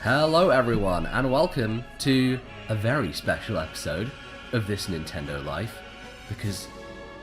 Hello everyone, and welcome to a very special episode of This Nintendo Life, because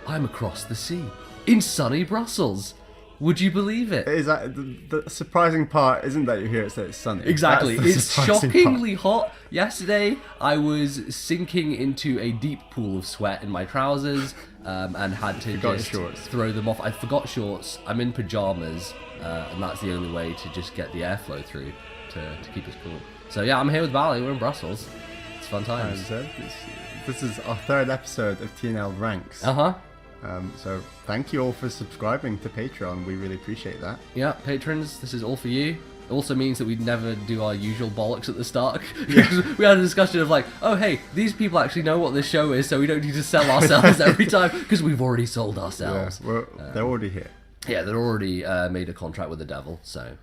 I'm across the sea, in sunny Brussels. Would you believe it? Is that the surprising part? Isn't that you hear it say it's sunny? Exactly. That's the It's surprising shockingly hot. Yesterday, I was sinking into a deep pool of sweat in my trousers and had to just throw them off. I forgot shorts. I'm in pajamas, and that's the only way to just get the airflow through to keep us cool. So yeah, I'm here with Valley. We're in Brussels. It's fun times. This is our third episode of TNL Ranks. So thank you all for subscribing to Patreon. We really appreciate that. Yeah, patrons, this is all for you. It also means that we'd never do our usual bollocks at the start. We had a discussion of like, oh hey, these people actually know what this show is, so we don't need to sell ourselves every time, because we've already sold ourselves. Yeah, they're already here. Yeah, they're already made a contract with the devil, so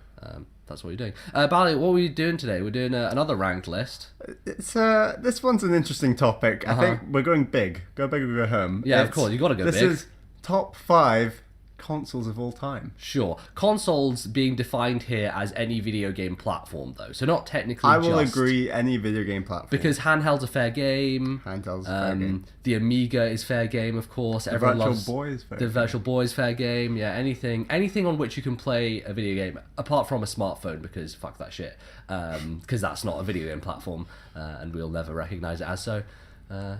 that's what you're doing. Bally, what are we doing today? We're doing another ranked list. It's this one's an interesting topic. I think we're going big. Go big or go home. Yeah, of course, you got to go big. This is top 5 consoles of all time. Sure. Consoles being defined here as any video game platform, though. So not technically I will agree, any video game platform. Because handheld's a fair game. Handheld's a fair game. The Amiga is fair game, of course. The Virtual Boy is fair game. The Virtual Boy is fair game. Yeah, anything on which you can play a video game, apart from a smartphone, because fuck that shit. Because that's not a video game platform, and we'll never recognize it as so.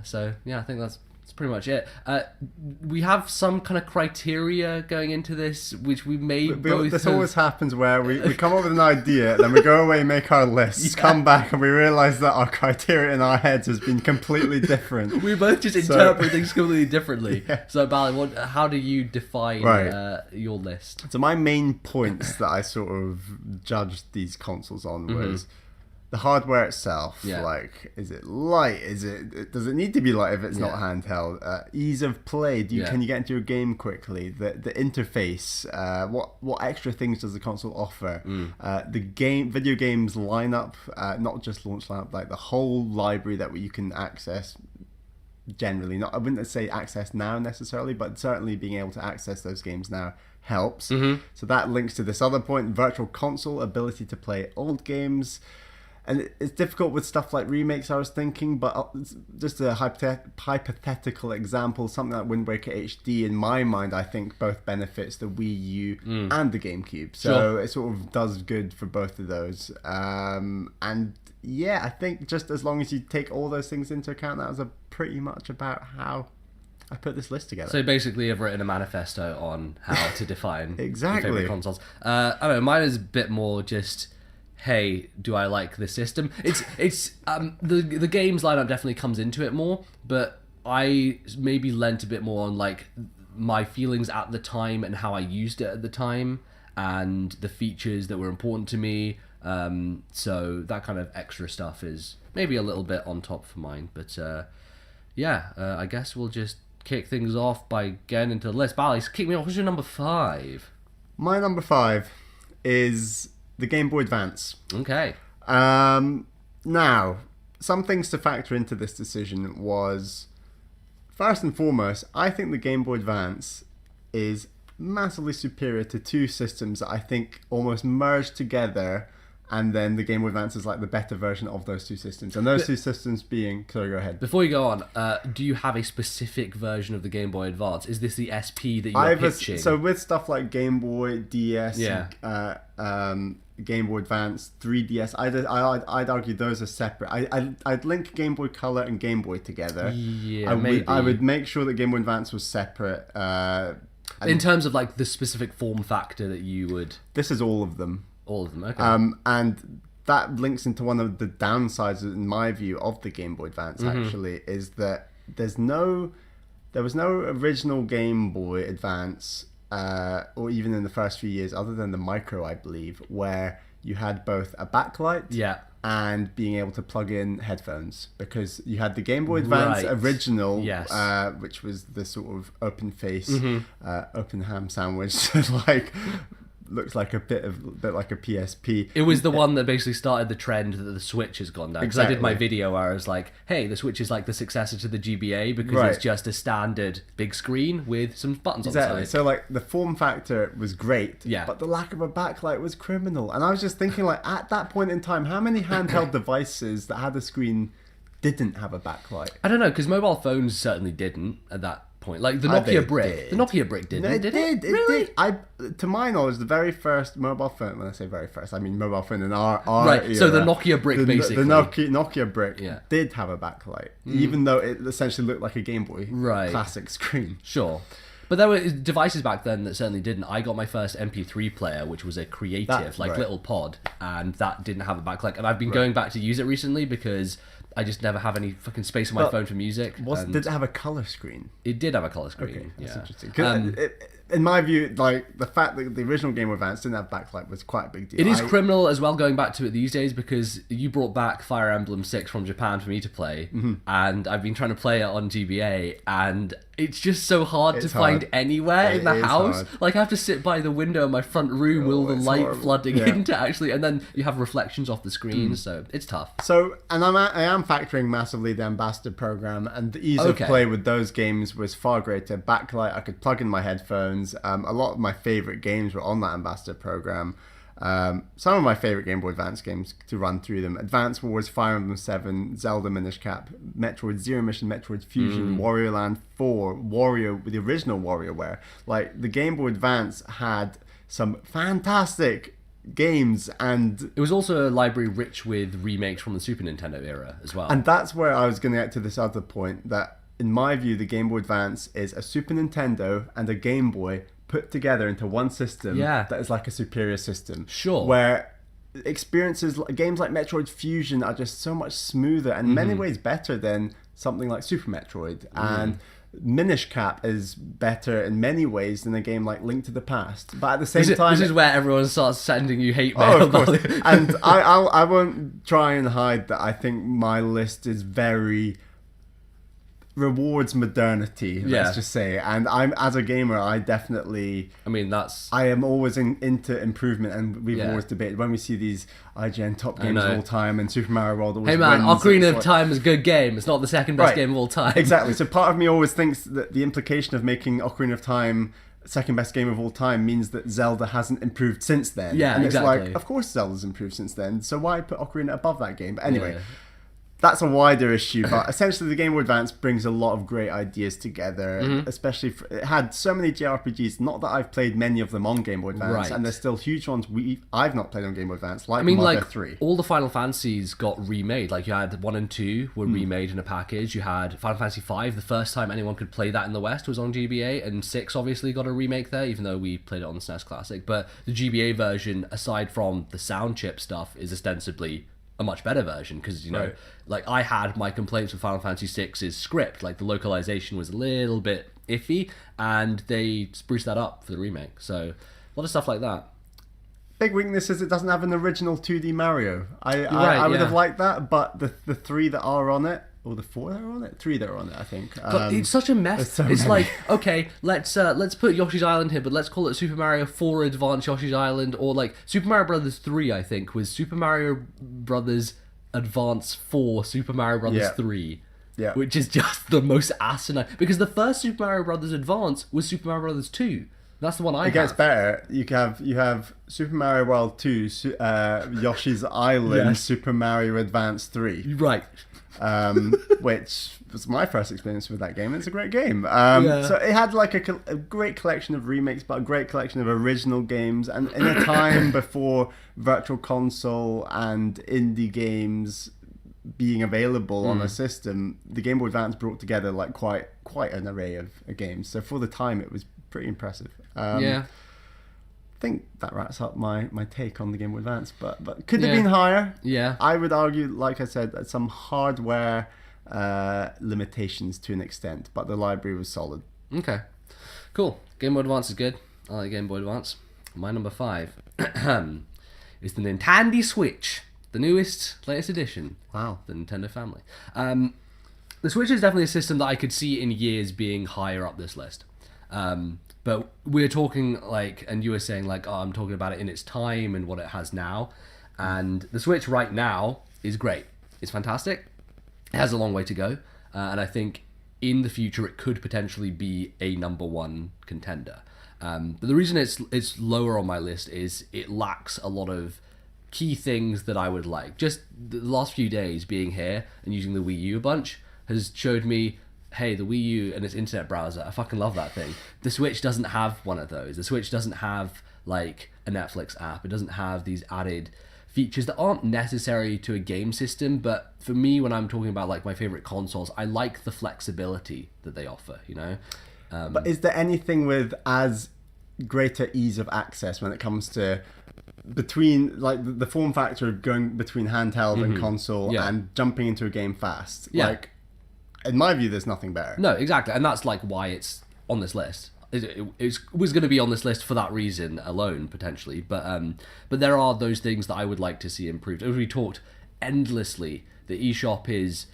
So, yeah, I think that's pretty much it. We have some kind of criteria going into this, which we may both. This always happens where we come up with an idea, then we go away and make our lists, come back, and we realise that our criteria in our heads has been completely different. We both just interpret things completely differently. Yeah. So, Bally, how do you define your list? So my main points that I sort of judged these consoles on was the hardware itself. Like, is it light? Does it need to be light if it's not handheld? Ease of play. Can you get into a game quickly? The interface. What extra things does the console offer? The video games lineup, not just launch lineup, like the whole library that you can access. Generally, I wouldn't say access now necessarily, but certainly being able to access those games now helps. So that links to this other point: virtual console ability to play old games. And it's difficult with stuff like remakes, I was thinking, but just a hypothetical example, something like Wind Waker HD, in my mind, I think both benefits the Wii U and the GameCube. So it sort of does good for both of those. And yeah, I think just as long as you take all those things into account, that was pretty much about how I put this list together. So basically, I've written a manifesto on how to define exactly your favorite consoles. I don't know, mine is a bit more just, hey, do I like the system? It's the games lineup definitely comes into it more, but I maybe lent a bit more on like my feelings at the time and how I used it at the time and the features that were important to me. So that kind of extra stuff is maybe a little bit on top for mine, but I guess we'll just kick things off by getting into the list. Bally, kick me off. What's your number 5? My number 5 is the Game Boy Advance. Okay. Now, some things to factor into this decision was, first and foremost, I think the Game Boy Advance is massively superior to two systems that I think almost merged together, and then the Game Boy Advance is like the better version of those two systems. And those two systems being... Sorry, go ahead. Before you go on, do you have a specific version of the Game Boy Advance? Is this the SP that you're pitching? So with stuff like Game Boy, DS, Game Boy Advance, 3DS, I'd argue those are separate. I'd link Game Boy Color and Game Boy together. Yeah, maybe. I would make sure that Game Boy Advance was separate. In terms of like the specific form factor that you would... This is all of them. All of them, okay. And that links into one of the downsides, in my view, of the Game Boy Advance, actually, is that there was no original Game Boy Advance, or even in the first few years, other than the Micro, I believe, where you had both a backlight and being able to plug in headphones, because you had the Game Boy Advance original, which was the sort of open face, open ham sandwich, like looks like a bit like a PSP. It was the one that basically started the trend that the Switch has gone down. Because I did my video where I was like, hey, the Switch is like the successor to the GBA because it's just a standard big screen with some buttons on the side. So like the form factor was great, but the lack of a backlight was criminal. And I was just thinking, like, at that point in time, how many handheld devices that had a screen didn't have a backlight? I don't know, because mobile phones certainly didn't at that point. Like the Nokia brick. Did. The Nokia brick didn't. No, it did did. it? Really? To my knowledge, the very first mobile phone. When I say very first, I mean mobile phone in our right. era, So the Nokia brick, basically. The Nokia brick did have a backlight, even though it essentially looked like a Game Boy classic screen. Sure. But there were devices back then that certainly didn't. I got my first MP3 player, which was a creative, little pod, and that didn't have a backlight. And I've been going back to use it recently because I just never have any fucking space on my phone for music. Did it have a color screen? It did have a color screen. Okay, that's interesting. In my view, like the fact that the original Game Boy Advance didn't have backlight was quite a big deal. It is criminal as well going back to it these days because you brought back Fire Emblem 6 from Japan for me to play, and I've been trying to play it on GBA, and it's just so hard to find anywhere in the house. Like I have to sit by the window in my front room with all the light flooding in to actually, and then you have reflections off the screen, so it's tough. So, and I am factoring massively the Ambassador program, and the ease of play with those games was far greater. Backlight, I could plug in my headphones. A lot of my favorite games were on that Ambassador program. Some of my favorite Game Boy Advance games to run through them: Advance Wars, Fire Emblem 7, Zelda Minish Cap, Metroid Zero Mission, Metroid Fusion, Wario Land 4, Wario with the original WarioWare. Like the Game Boy Advance had some fantastic games, and it was also a library rich with remakes from the Super Nintendo era as well. And that's where I was going to get to this other point, that in my view the Game Boy Advance is a Super Nintendo and a Game Boy put together into one system that is like a superior system. Sure. Where experiences, games like Metroid Fusion are just so much smoother and in many ways better than something like Super Metroid. And Minish Cap is better in many ways than a game like Link to the Past. But at the same time... This is where everyone starts sending you hate mail. Oh, of course. And I won't try and hide that I think my list is very... rewards modernity, let's just say. And I'm, as a gamer, I definitely... I am always into improvement, and we've always debated when we see these IGN top games of all time and Super Mario World always wins. Ocarina of Time is a good game. It's not the second best game of all time. Exactly. So part of me always thinks that the implication of making Ocarina of Time second best game of all time means that Zelda hasn't improved since then. Yeah, and exactly. It's like, of course Zelda's improved since then, so why put Ocarina above that game? But anyway... That's a wider issue, but essentially the Game Boy Advance brings a lot of great ideas together, especially it had so many JRPGs, not that I've played many of them on Game Boy Advance, and there's still huge ones I've not played on Game Boy Advance, like Mother 3. All the Final Fantasies got remade, like you had 1 and 2 were remade in a package, you had Final Fantasy 5, the first time anyone could play that in the West was on GBA, and 6 obviously got a remake there, even though we played it on the SNES Classic, but the GBA version, aside from the sound chip stuff, is ostensibly a much better version because like I had my complaints with Final Fantasy VI's script, like the localization was a little bit iffy, and they spruced that up for the remake. So a lot of stuff like that. Big weakness is it doesn't have an original 2D Mario. I would have liked that, but the 3 that are on it, or the 4 that are on it, 3 that are on it, I think. But it's such a mess. It's like, okay, let's put Yoshi's Island here, but let's call it Super Mario 4 Advance Yoshi's Island, or like Super Mario Brothers 3, I think, was Super Mario Brothers Advance 4 Super Mario Brothers 3. Yeah. Which is just the most asinine, because the first Super Mario Brothers Advance was Super Mario Brothers 2. That's the one I have. It gets better. You have Super Mario World 2, Yoshi's Island, Super Mario Advance 3. Right. Which was my first experience with that game. It's a great game. So it had like a great collection of remakes, but a great collection of original games. And in a time before Virtual Console and indie games being available on a system, the Game Boy Advance brought together like quite an array of games. So for the time, it was pretty impressive. I think that wraps up my take on the Game Boy Advance, but could have been higher. Yeah, I would argue, like I said, that some hardware limitations to an extent, but the library was solid. Okay, cool. Game Boy Advance is good. I like Game Boy Advance. My number 5 is the Nintendo Switch, the latest edition. Wow, the Nintendo family. The Switch is definitely a system that I could see in years being higher up this list. But we're talking like, and you were saying like, oh, I'm talking about it in its time and what it has now. And the Switch right now is great. It's fantastic. It has a long way to go. And I think in the future it could potentially be a number one contender. But the reason it's lower on my list is it lacks a lot of key things that I would like. Just the last few days being here and using the Wii U a bunch has showed me, hey, the Wii U and its internet browser, I fucking love that thing. The Switch doesn't have one of those. The Switch doesn't have like a Netflix app. It doesn't have these added features that aren't necessary to a game system, but for me, when I'm talking about like my favorite consoles, I like the flexibility that they offer, you know? But is there anything with as greater ease of access when it comes to between like the form factor of going between handheld and console and jumping into a game fast? Like, in my view, there's nothing better. No, exactly. And that's like why it's on this list. It was going to be on this list for that reason alone, potentially. But there are those things that I would like to see improved. As we talked endlessly, the eShop is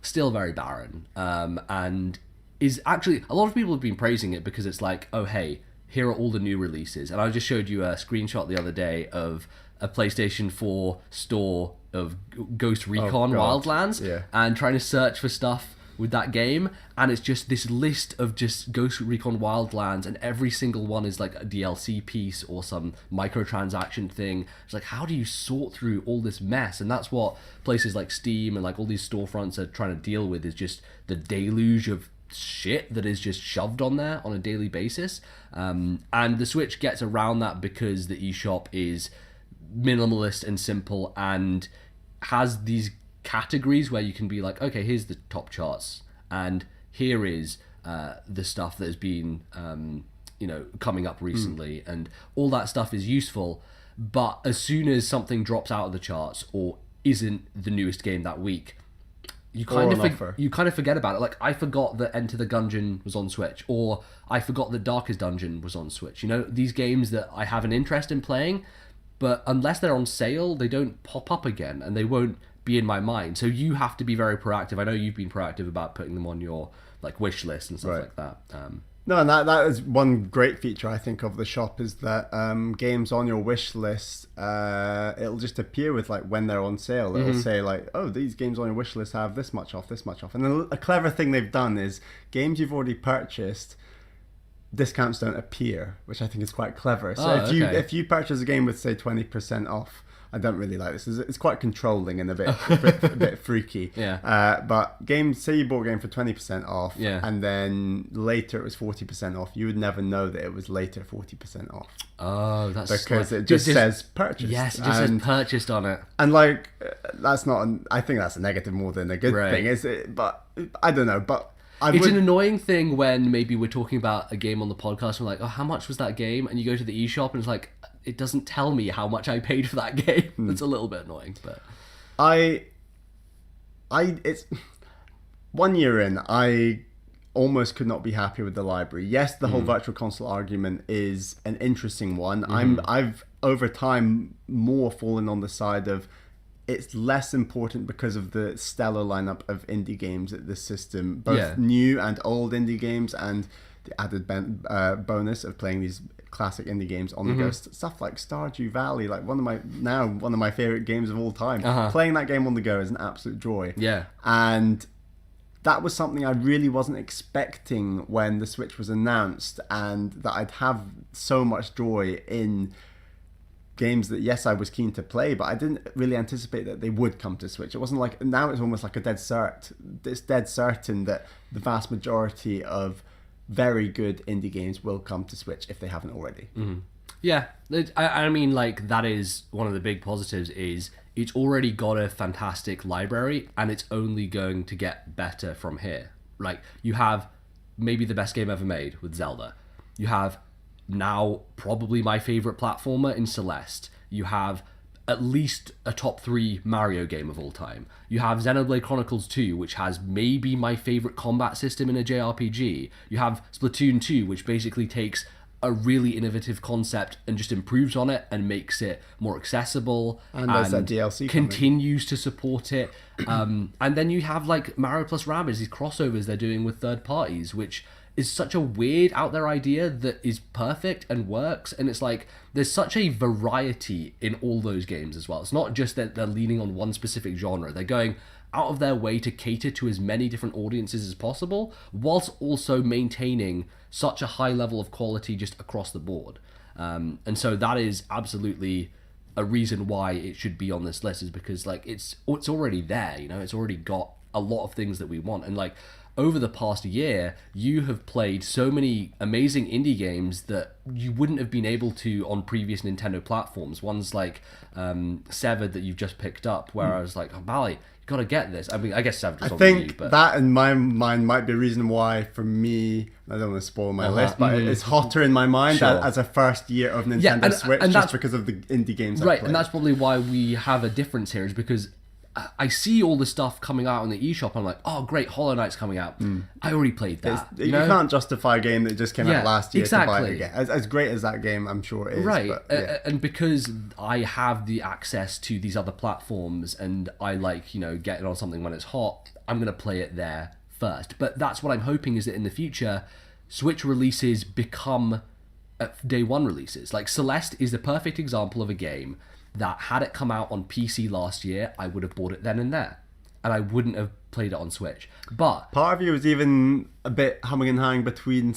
still very barren. And is actually, a lot of people have been praising it because it's like, oh, hey, here are all the new releases. And I just showed you a screenshot the other day of a PlayStation 4 store of Ghost Recon Wildlands and trying to search for stuff with that game, and it's just this list of just Ghost Recon Wildlands, and every single one is like a DLC piece or some microtransaction thing. It's like, how do you sort through all this mess? And that's what places like Steam and like all these storefronts are trying to deal with, is just the deluge of shit that is just shoved on there on a daily basis. And the Switch gets around that because the eShop is minimalist and simple and has these categories where you can be like, okay, here's the top charts, and here is the stuff that has been coming up recently, and all that stuff is useful. But as soon as something drops out of the charts or isn't the newest game that week, you kind of forget about it. Like, I forgot that Enter the Gungeon was on Switch, or I forgot that Darkest Dungeon was on Switch. You know, these games that I have an interest in playing, but unless they're on sale, they don't pop up again, and they won't be in my mind. So you have to be very proactive. I know you've been proactive about putting them on your like wish list and stuff like that. No, and that is one great feature I think of the shop, is that games on your wish list, it'll just appear with like when they're on sale. It'll say like, oh, these games on your wish list have this much off, this much off. And then a clever thing they've done is games you've already purchased, discounts don't appear, which I think is quite clever. So if you purchase a game with say 20% off, I don't really like this. It's quite controlling and a bit freaky. But games, say you bought a game for 20% off, and then later it was 40% off, you would never know that it was later 40% off. Oh, that's because it just says purchased. Yes, it just says purchased on it. And like, that's not. I think that's a negative more than a good thing, is it? But I don't know. But it's an annoying thing when maybe we're talking about a game on the podcast and we're like, oh, how much was that game? And you go to the eShop and it's like, it doesn't tell me how much I paid for that game. It's a little bit annoying, but it's 1 year in, I almost could not be happy with the library. Yes, the whole virtual console argument is an interesting one. I've over time more fallen on the side of it's less important because of the stellar lineup of indie games at this system, both new and old indie games, and the added bonus of playing these classic indie games on the go. Stuff like Stardew Valley, like one of my favorite games of all time. Playing that game on the go is an absolute joy. And that was something I really wasn't expecting when the Switch was announced, and that I'd have so much joy in games that, yes, I was keen to play, but I didn't really anticipate that they would come to Switch. It wasn't like, now it's almost like it's dead certain that the vast majority of very good indie games will come to Switch if they haven't already. Yeah, I mean, like, that is one of the big positives, is it's already got a fantastic library and it's only going to get better from here. Like, you have maybe the best game ever made with Zelda. You have now probably my favorite platformer in Celeste. You have at least a top 3 Mario game of all time. You have Xenoblade Chronicles 2, which has maybe my favorite combat system in a JRPG. You have Splatoon 2, which basically takes a really innovative concept and just improves on it and makes it more accessible. And there's that DLC continues to support it. And then you have like Mario plus Rabbids, these crossovers they're doing with third parties, which is such a weird out there idea that is perfect and works, and it's like there's such a variety in all those games as well. It's not just that they're leaning on one specific genre. They're going out of their way to cater to as many different audiences as possible, whilst also maintaining such a high level of quality just across the board. And so that is absolutely a reason why it should be on this list, is because like it's already there, you know, it's already got a lot of things that we want. And like over the past year, you have played so many amazing indie games that you wouldn't have been able to on previous Nintendo platforms. Ones like Severed that you've just picked up, where I was like, oh, Bally, you gotta get this. I mean, I guess Severed was on Wii U, but that in my mind might be a reason why, for me, I don't want to spoil my list, but it's hotter in my mind as a first year of Nintendo Switch, and just because of the indie games I played. And that's probably why we have a difference here, is because I see all the stuff coming out on the eShop. I'm like, oh, great, Hollow Knight's coming out. I already played that. You can't justify a game that just came out last year to buy it again. As great as that game, I'm sure it is. Right, but, and because I have the access to these other platforms, and I like, you know, getting on something when it's hot, I'm going to play it there first. But that's what I'm hoping, is that in the future, Switch releases become day one releases. Like Celeste is the perfect example of a game that, had it come out on PC last year, I would have bought it then and there, and I wouldn't have played it on Switch. But part of you was even a bit humming and hawing between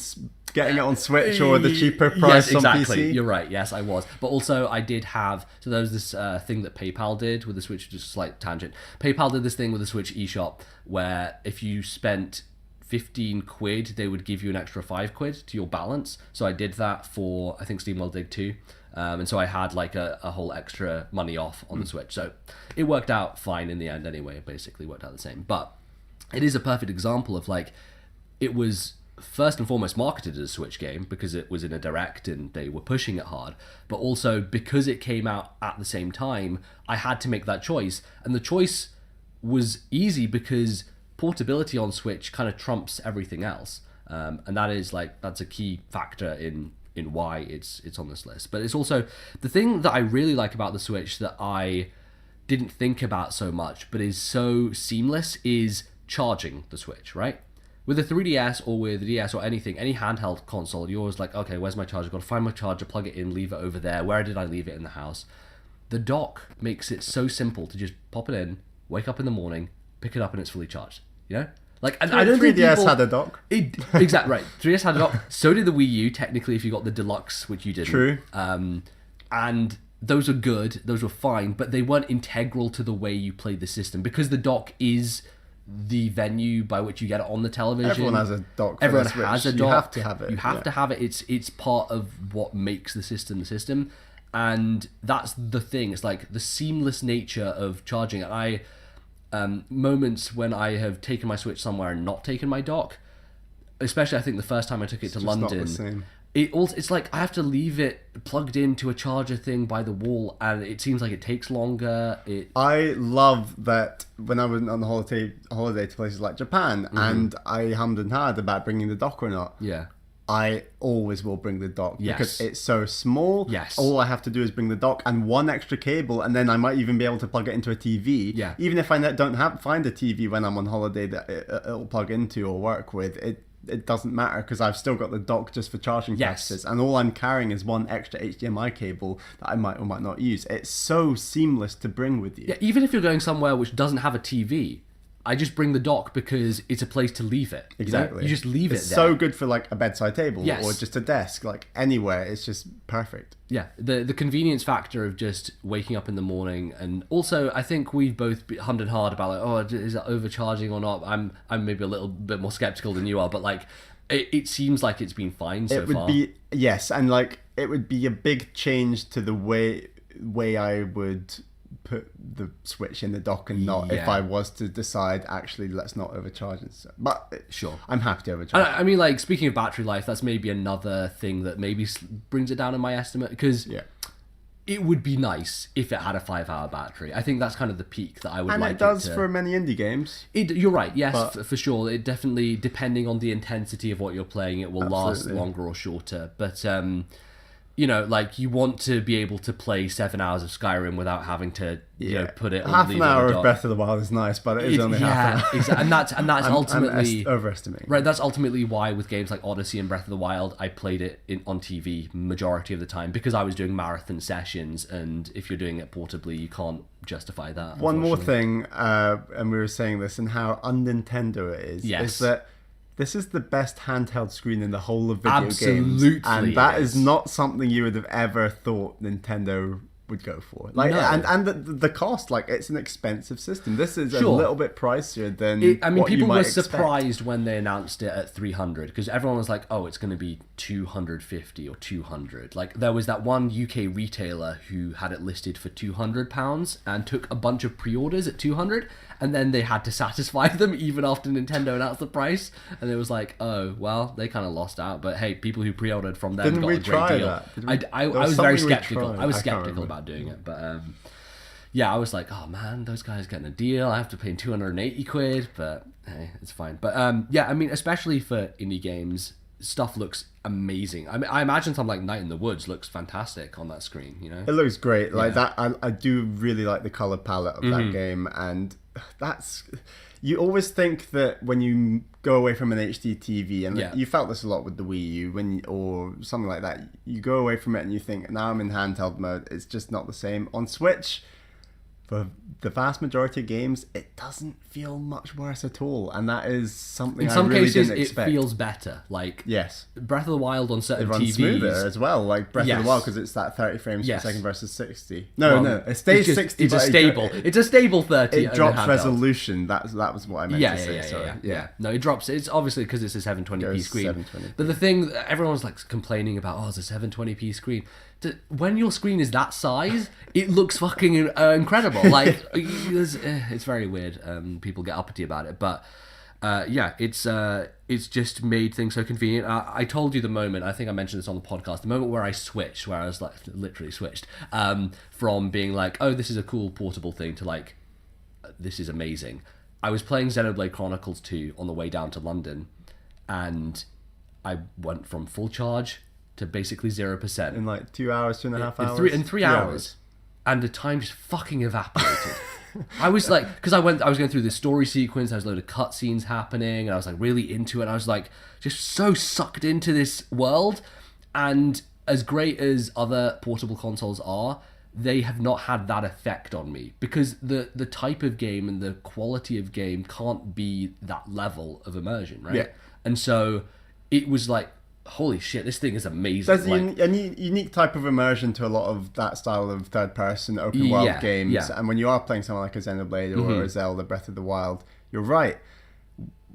getting it on Switch or the cheaper price on PC. You're right. Yes, I was. But also, I did have. So there was this thing that PayPal did with the Switch. Just a slight tangent. PayPal did this thing with the Switch eShop where if you spent 15 quid, they would give you an extra 5 quid to your balance. So I did that for, I think, SteamWorld Dig 2. And so I had like a whole extra money off on the Switch. So it worked out fine in the end anyway. It basically worked out the same. But it is a perfect example of like, it was first and foremost marketed as a Switch game because it was in a direct and they were pushing it hard. But also because it came out at the same time, I had to make that choice. And the choice was easy because portability on Switch kind of trumps everything else. And that is like, that's a key factor in why it's on this list. But it's also the thing that I really like about the Switch that I didn't think about so much but is so seamless is charging the Switch, right? With a 3DS or with a DS or anything, any handheld console, you're always like, okay, where's my charger? I've got to find my charger, plug it in, leave it over there. Where did I leave it in the house? The dock makes it so simple to just pop it in, wake up in the morning, pick it up, and it's fully charged, you know? Like, and I don't think 3DS had a dock. Exactly right. 3DS had a dock. So did the Wii U. Technically, if you got the deluxe, which you didn't. True. And those were good. Those were fine, but they weren't integral to the way you played the system because the dock is the venue by which you get it on the television. Everyone has a dock. Everyone has a dock. You have to have it. You have to have it. It's part of what makes the system. And that's the thing. It's like the seamless nature of charging it. Moments when I have taken my Switch somewhere and not taken my dock, especially I think the first time I took it to London, not the same. It's like I have to leave it plugged into a charger thing by the wall, and it seems like it takes longer. I love that when I was on holiday to places like Japan, and I hummed and hawed about bringing the dock or not. Yeah. I always will bring the dock because Yes. it's so small. Yes. All I have to do is bring the dock and one extra cable, and then I might even be able to plug it into a TV. Yeah. Even if I don't find a TV when I'm on holiday that it'll plug into or work with, it doesn't matter because I've still got the dock just for charging purposes, and all I'm carrying is one extra HDMI cable that I might or might not use. It's so seamless to bring with you. Yeah, even if you're going somewhere which doesn't have a TV, I just bring the dock because it's a place to leave it. Exactly. You just leave it's it there. so good for like a bedside table or just a desk, like anywhere. It's just perfect. Yeah, the convenience factor of just waking up in the morning, and also I think we've both hummed and hawed about like, oh, is it overcharging or not? I'm maybe a little bit more skeptical than you are, but like it seems like it's been fine so far. It would be and like it would be a big change to the way I would put the Switch in the dock and not if I was to decide actually let's not overcharge it. So, but sure, I'm happy to overcharge. I mean, like speaking of battery life, that's maybe another thing that maybe brings it down in my estimate because it would be nice if it had a 5-hour battery. I think that's kind of the peak that I would like. And it does for many indie games. You're right, yes, for sure. It definitely, depending on the intensity of what you're playing, it will last longer or shorter. But you know, like you want to be able to play 7 hours of Skyrim without having to, you know, put it on half leave an it on hour the of dock. Breath of the Wild is nice, but it is only half an hour. Exactly. And that's ultimately overestimating. right. That's ultimately why with games like Odyssey and Breath of the Wild, I played it on TV majority of the time because I was doing marathon sessions, and if you're doing it portably, you can't justify that. One more thing, and we were saying this, and how un-Nintendo it is, is that this is the best handheld screen in the whole of video games. And that is not something you would have ever thought Nintendo would go for. Like, no. And the cost, like, it's an expensive system. This is a little bit pricier than people were surprised when they announced it at 300 because everyone was like, oh, it's going to be 250 or 200. Like, there was that one UK retailer who had it listed for £200 and took a bunch of pre-orders at 200, and then they had to satisfy them even after Nintendo announced the price, and it was like, oh, well, they kind of lost out. But hey, people who pre-ordered from them got a great deal. I was very skeptical. I was skeptical about doing it, but yeah, I was like, oh man, those guys getting a deal. I have to pay 280 quid, but hey, it's fine. But yeah, I mean, especially for indie games, stuff looks amazing. I mean, I imagine something like Night in the Woods looks fantastic on that screen, you know? It looks great. Like that, I do really like the color palette of that game, and that's... You always think that when you go away from an HD TV, and you felt this a lot with the Wii U, or something like that, you go away from it and you think, now I'm in handheld mode, it's just not the same. On Switch, for the vast majority of games, it doesn't feel much worse at all, and that is something I really didn't expect. It feels better. Like, yes, Breath of the Wild on certain it runs TVs smoother as well. Like Breath of the Wild, because it's that 30 frames per second versus 60. No, it stays 60. It's a stable. It's a stable 30. It drops resolution. That was what I meant to say. Sorry. Yeah. No, it drops. It's obviously because it's a 720p screen. 720p. But the thing everyone's like complaining about, oh, it's a 720p screen. When your screen is that size, it looks fucking incredible. Like, it's very weird. People get uppity about it, but yeah, it's just made things so convenient. I told you the moment, I think I mentioned this on the podcast, the moment where I switched, where I was like literally switched from being like, oh, this is a cool portable thing, to like, this is amazing. I was playing Xenoblade Chronicles 2 on the way down to London, and I went from full charge to basically 0%. In like 2 hours, 2.5 hours? In 3 hours. And the time just fucking evaporated. I was like, because I was going through this story sequence, there was a load of cutscenes happening, and I was like really into it, and I was like just so sucked into this world. And as great as other portable consoles are, they have not had that effect on me, because the type of game and the quality of game can't be that level of immersion, right? Yeah. And so it was like, holy shit, this thing is amazing. There's a unique type of immersion to a lot of that style of third-person open world games. Yeah. And when you are playing something like a Xenoblade or a Zelda Breath of the Wild, you're right.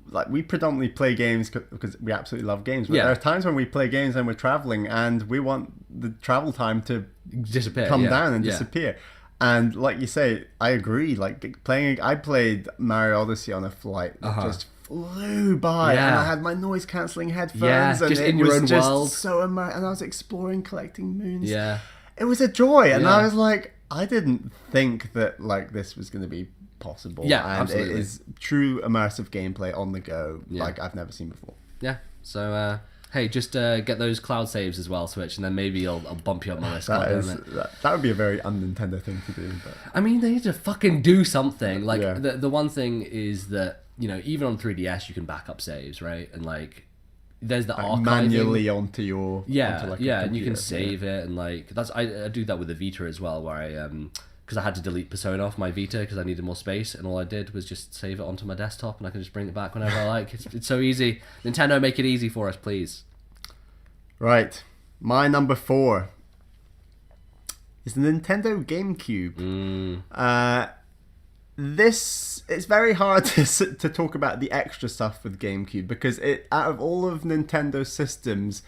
Like, we predominantly play games because we absolutely love games. But there are times when we play games and we're traveling and we want the travel time to come down and disappear. And like you say, I agree. Like, I played Mario Odyssey on a flight that just flew by, and I had my noise cancelling headphones, and just it in your was own just world. so immersed, and I was exploring, collecting moons. Yeah, it was a joy, and I was like, I didn't think that like this was going to be possible. Yeah, and absolutely. It is true immersive gameplay on the go, like I've never seen before. Yeah, so hey, just get those cloud saves as well, Switch, and then maybe I'll bump you up my list. That would be a very un-Nintendo thing to do. But I mean, they need to fucking do something. Like, the one thing is that, you know, even on 3DS you can back up saves, right? And like, there's the archiving manually onto your and you can save it, and like I do that with the Vita as well, where I because I had to delete Persona off my Vita because I needed more space, and all I did was just save it onto my desktop, and I can just bring it back whenever I like. It's so easy. Nintendo, make it easy for us, please. Right, my number 4 is the Nintendo GameCube. It's very hard to talk about the extra stuff with GameCube, because out of all of Nintendo's systems,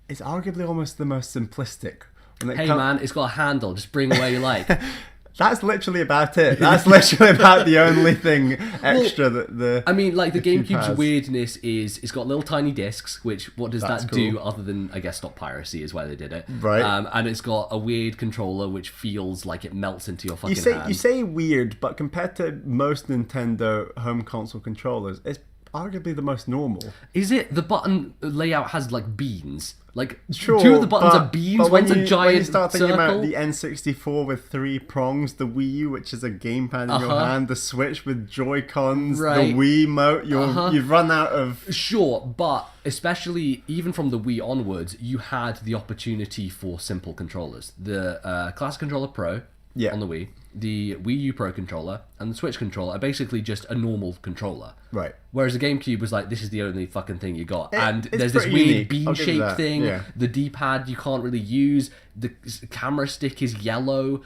it's arguably almost the most simplistic. Man, it's got a handle. Just bring where you like. That's literally about it. That's literally about the only thing extra that the... I mean, like, the GameCube's weirdness is it's got little tiny discs, which, what does that do other than, I guess, stop piracy is why they did it. Right. And it's got a weird controller which feels like it melts into your fucking hand. You say weird, but compared to most Nintendo home console controllers, it's arguably the most normal. Is it? The button layout has like beans. Like Sure, two of the buttons are beans. but One's a giant when you start thinking circle. about the N64 with 3 prongs, the Wii U, which is a gamepad in your hand, the Switch with Joy-Cons, Right. the Wiimote, you've run out of... Sure, but especially even from the Wii onwards, you had the opportunity for simple controllers. The Classic Controller Pro Yeah. on the Wii, the Wii U Pro controller, and the Switch controller are basically just a normal controller. Right. Whereas the GameCube was like, this is the only fucking thing you got. And it's there's this pretty weird unique. bean I'll give you shape that, thing. yeah. The D-pad you can't really use. The camera stick is yellow.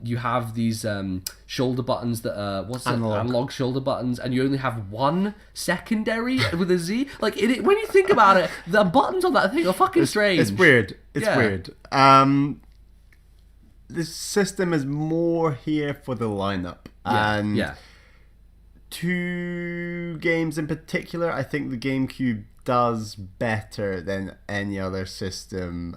You have these shoulder buttons that are, analog shoulder buttons, and you only have one secondary with a Z. Like, when you think about it, the buttons on that thing are fucking strange. It's weird. It's Yeah. weird. This system is more here for the lineup. And yeah. 2 games in particular, I think the GameCube does better than any other system,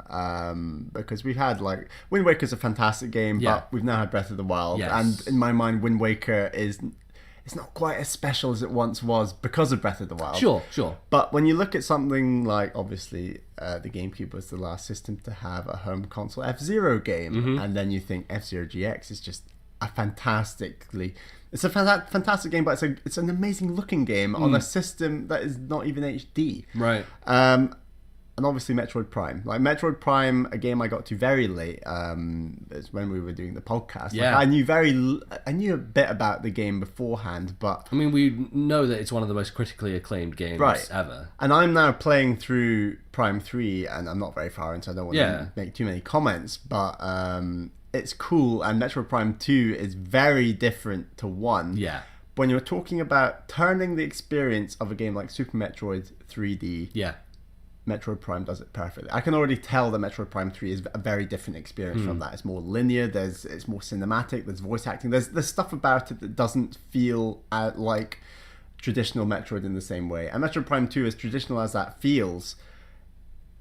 because we've had like Wind Waker's a fantastic game, but we've now had Breath of the Wild, Yes. and in my mind, Wind Waker it's not quite as special as it once was because of Breath of the Wild. Sure. But when you look at something like, obviously, the GameCube was the last system to have a home console F-Zero game, and then you think F-Zero GX is just a fantastic game, but it's an amazing looking game on a system that is not even HD. Right. And obviously Metroid Prime. Like Metroid Prime, a game I got to very late, is when we were doing the podcast. Yeah. Like I knew a bit about the game beforehand, but... I mean, we know that it's one of the most critically acclaimed games ever. And I'm now playing through Prime 3, and I'm not very far into, I don't want to make too many comments, but it's cool, and Metroid Prime 2 is very different to 1. Yeah. When you're talking about turning the experience of a game like Super Metroid 3D... Yeah. Metroid Prime does it perfectly. I can already tell that Metroid Prime 3 is a very different experience from that. It's more linear, it's more cinematic, there's voice acting, there's stuff about it that doesn't feel like traditional Metroid in the same way. And Metroid Prime 2, as traditional as that feels,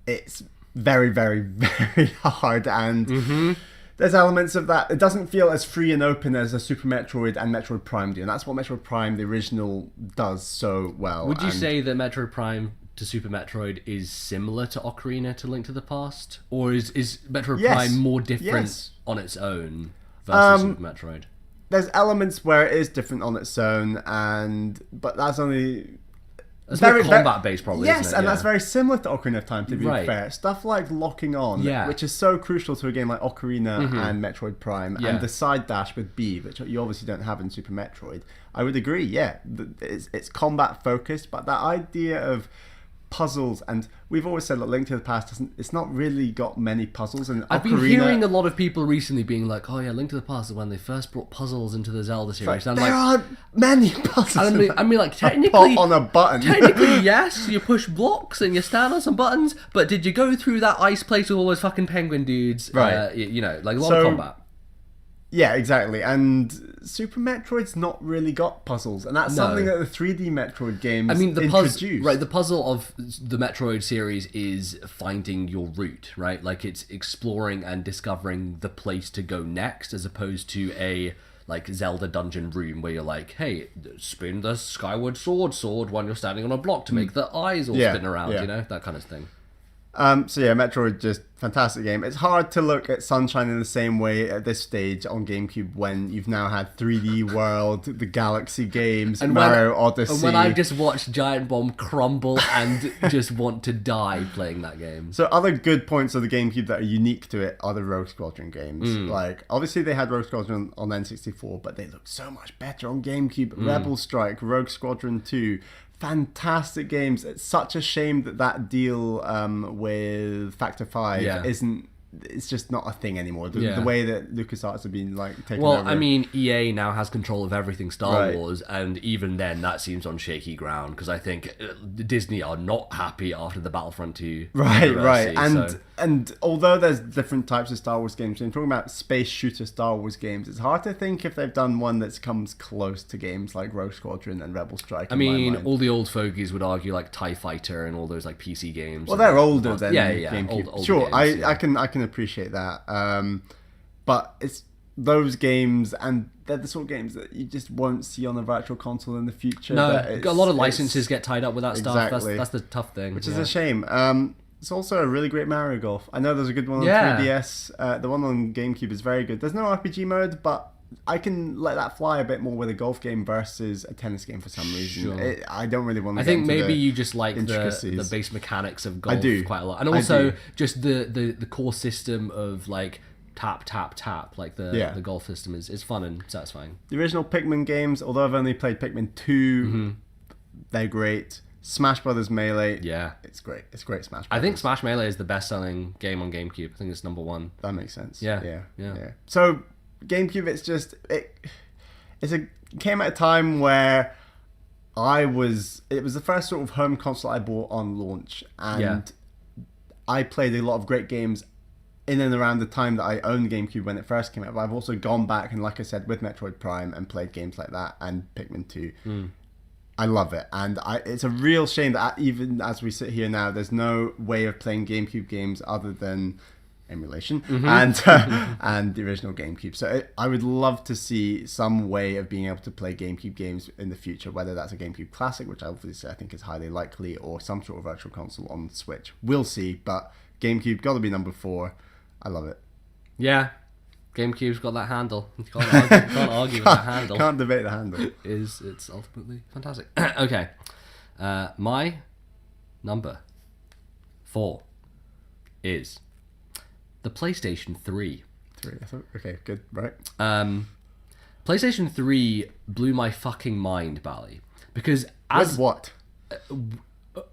it's very, very, very hard, and there's elements of that. It doesn't feel as free and open as a Super Metroid and Metroid Prime do, and that's what Metroid Prime, the original, does so well. Would you say that Metroid Prime to Super Metroid is similar to Ocarina to Link to the Past? Or is Metroid Prime more different on its own versus Super Metroid? There's elements where it is different on its own, but that's only... It's very combat-based, probably, yes, isn't it? and that's very similar to Ocarina of Time, to be fair. Stuff like locking on, which is so crucial to a game like Ocarina and Metroid Prime, and the side dash with B, which you obviously don't have in Super Metroid. I would agree, it's combat-focused, but that idea of puzzles, and we've always said that Link to the Past it's not really got many puzzles, and I've been hearing a lot of people recently being like, oh yeah, Link to the Past is when they first brought puzzles into the Zelda series. There aren't many puzzles. I mean, like, technically on a button. Technically, yes, you push blocks and you stand on some buttons, but did you go through that ice place with all those fucking penguin dudes? Right. Like a lot of combat. Yeah, exactly. And Super Metroid's not really got puzzles, and that's something that the 3D Metroid games introduced. The puzzle of the Metroid series is finding your route, right? Like, it's exploring and discovering the place to go next, as opposed to a like Zelda dungeon room where you're like, hey, spin the skyward sword when you're standing on a block to make the eyes all spin around, that kind of thing. Metroid, just fantastic game. It's hard to look at Sunshine in the same way at this stage on GameCube when you've now had 3D World, the Galaxy games, and Mario Odyssey. And when I just watched Giant Bomb crumble and just want to die playing that game. So other good points of the GameCube that are unique to it are the Rogue Squadron games. Like, obviously they had Rogue Squadron on N64, but they look so much better on GameCube. Rebel Strike, Rogue Squadron 2... fantastic games. It's such a shame that deal with Factor 5 isn't... It's just not a thing anymore. The way that LucasArts have been taking over. Well, I mean, EA now has control of everything Star Wars, and even then, that seems on shaky ground, because I think Disney are not happy after the Battlefront 2. Right. And although there's different types of Star Wars games, when you're talking about space shooter Star Wars games, it's hard to think if they've done one that comes close to games like Rogue Squadron and Rebel Strike. I mean, all the old fogies would argue like TIE Fighter and all those like PC games. Well, they're older than GameCube. Old sure, games, I can appreciate that. But it's those games, and they're the sort of games that you just won't see on a virtual console in the future. No, a lot of licenses get tied up with that stuff. That's the tough thing. Which is a shame. It's also a really great Mario Golf. I know there's a good one on 3DS. The one on GameCube is very good. There's no RPG mode, but I can let that fly a bit more with a golf game versus a tennis game for some reason. Sure. I don't really want to. I think maybe you just like the base mechanics of golf quite a lot, and also just the core system of like tap tap tap, like the golf system is fun and satisfying. The original Pikmin games, although I've only played Pikmin 2, they're great. Smash Brothers Melee, it's great. It's great Smash Brothers. I think Smash Melee is the best-selling game on GameCube. I think it's number 1. That makes sense. Yeah. So GameCube, it came at a time where it was the first sort of home console I bought on launch, and I played a lot of great games in and around the time that I owned GameCube when it first came out. But I've also gone back and, like I said, with Metroid Prime and played games like that and Pikmin 2. I love it, and it's a real shame that even as we sit here now, there's no way of playing GameCube games other than emulation and the original GameCube. So I would love to see some way of being able to play GameCube games in the future, whether that's a GameCube Classic, which obviously I think is highly likely, or some sort of virtual console on Switch. We'll see, but GameCube got to be number 4. I love it. Yeah. GameCube's got that handle. You can't argue with that handle. Can't debate the handle. It's ultimately fantastic. Okay. My number 4 is the PlayStation 3. Okay, good, right. PlayStation 3 blew my fucking mind, Bally. Because with what?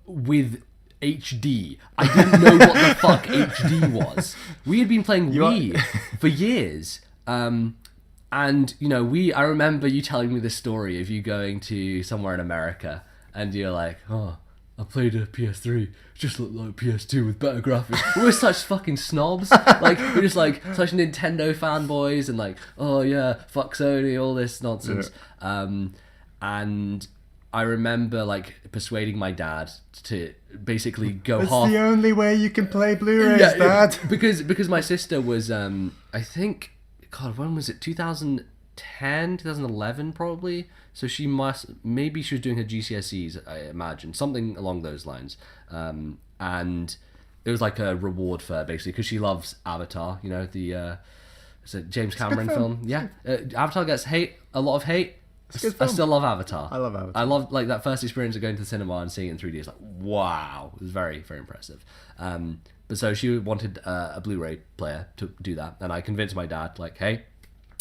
With HD. I didn't know what the fuck HD was. We had been playing Wii for years. And, you know, I remember you telling me this story of you going to somewhere in America and you're like, oh, I played a PS3. It just looked like PS2 with better graphics. We're such fucking snobs. Like, we're just like such Nintendo fanboys and like, oh yeah, fuck Sony, all this nonsense. And I remember like persuading my dad to basically go It's the only way you can play Blu-rays, Dad. Because my sister was, I think, God, when was it? 2010, 2011 probably. So maybe she was doing her GCSEs, I imagine, something along those lines. And it was like a reward for her basically because she loves Avatar. You know, the it's a James Cameron film. Yeah, Avatar gets a lot of hate. I still love Avatar. I love Avatar. I love like that first experience of going to the cinema and seeing it in 3D. It's like, wow, it was very, very impressive. But so she wanted a Blu-ray player to do that, and I convinced my dad, like, hey,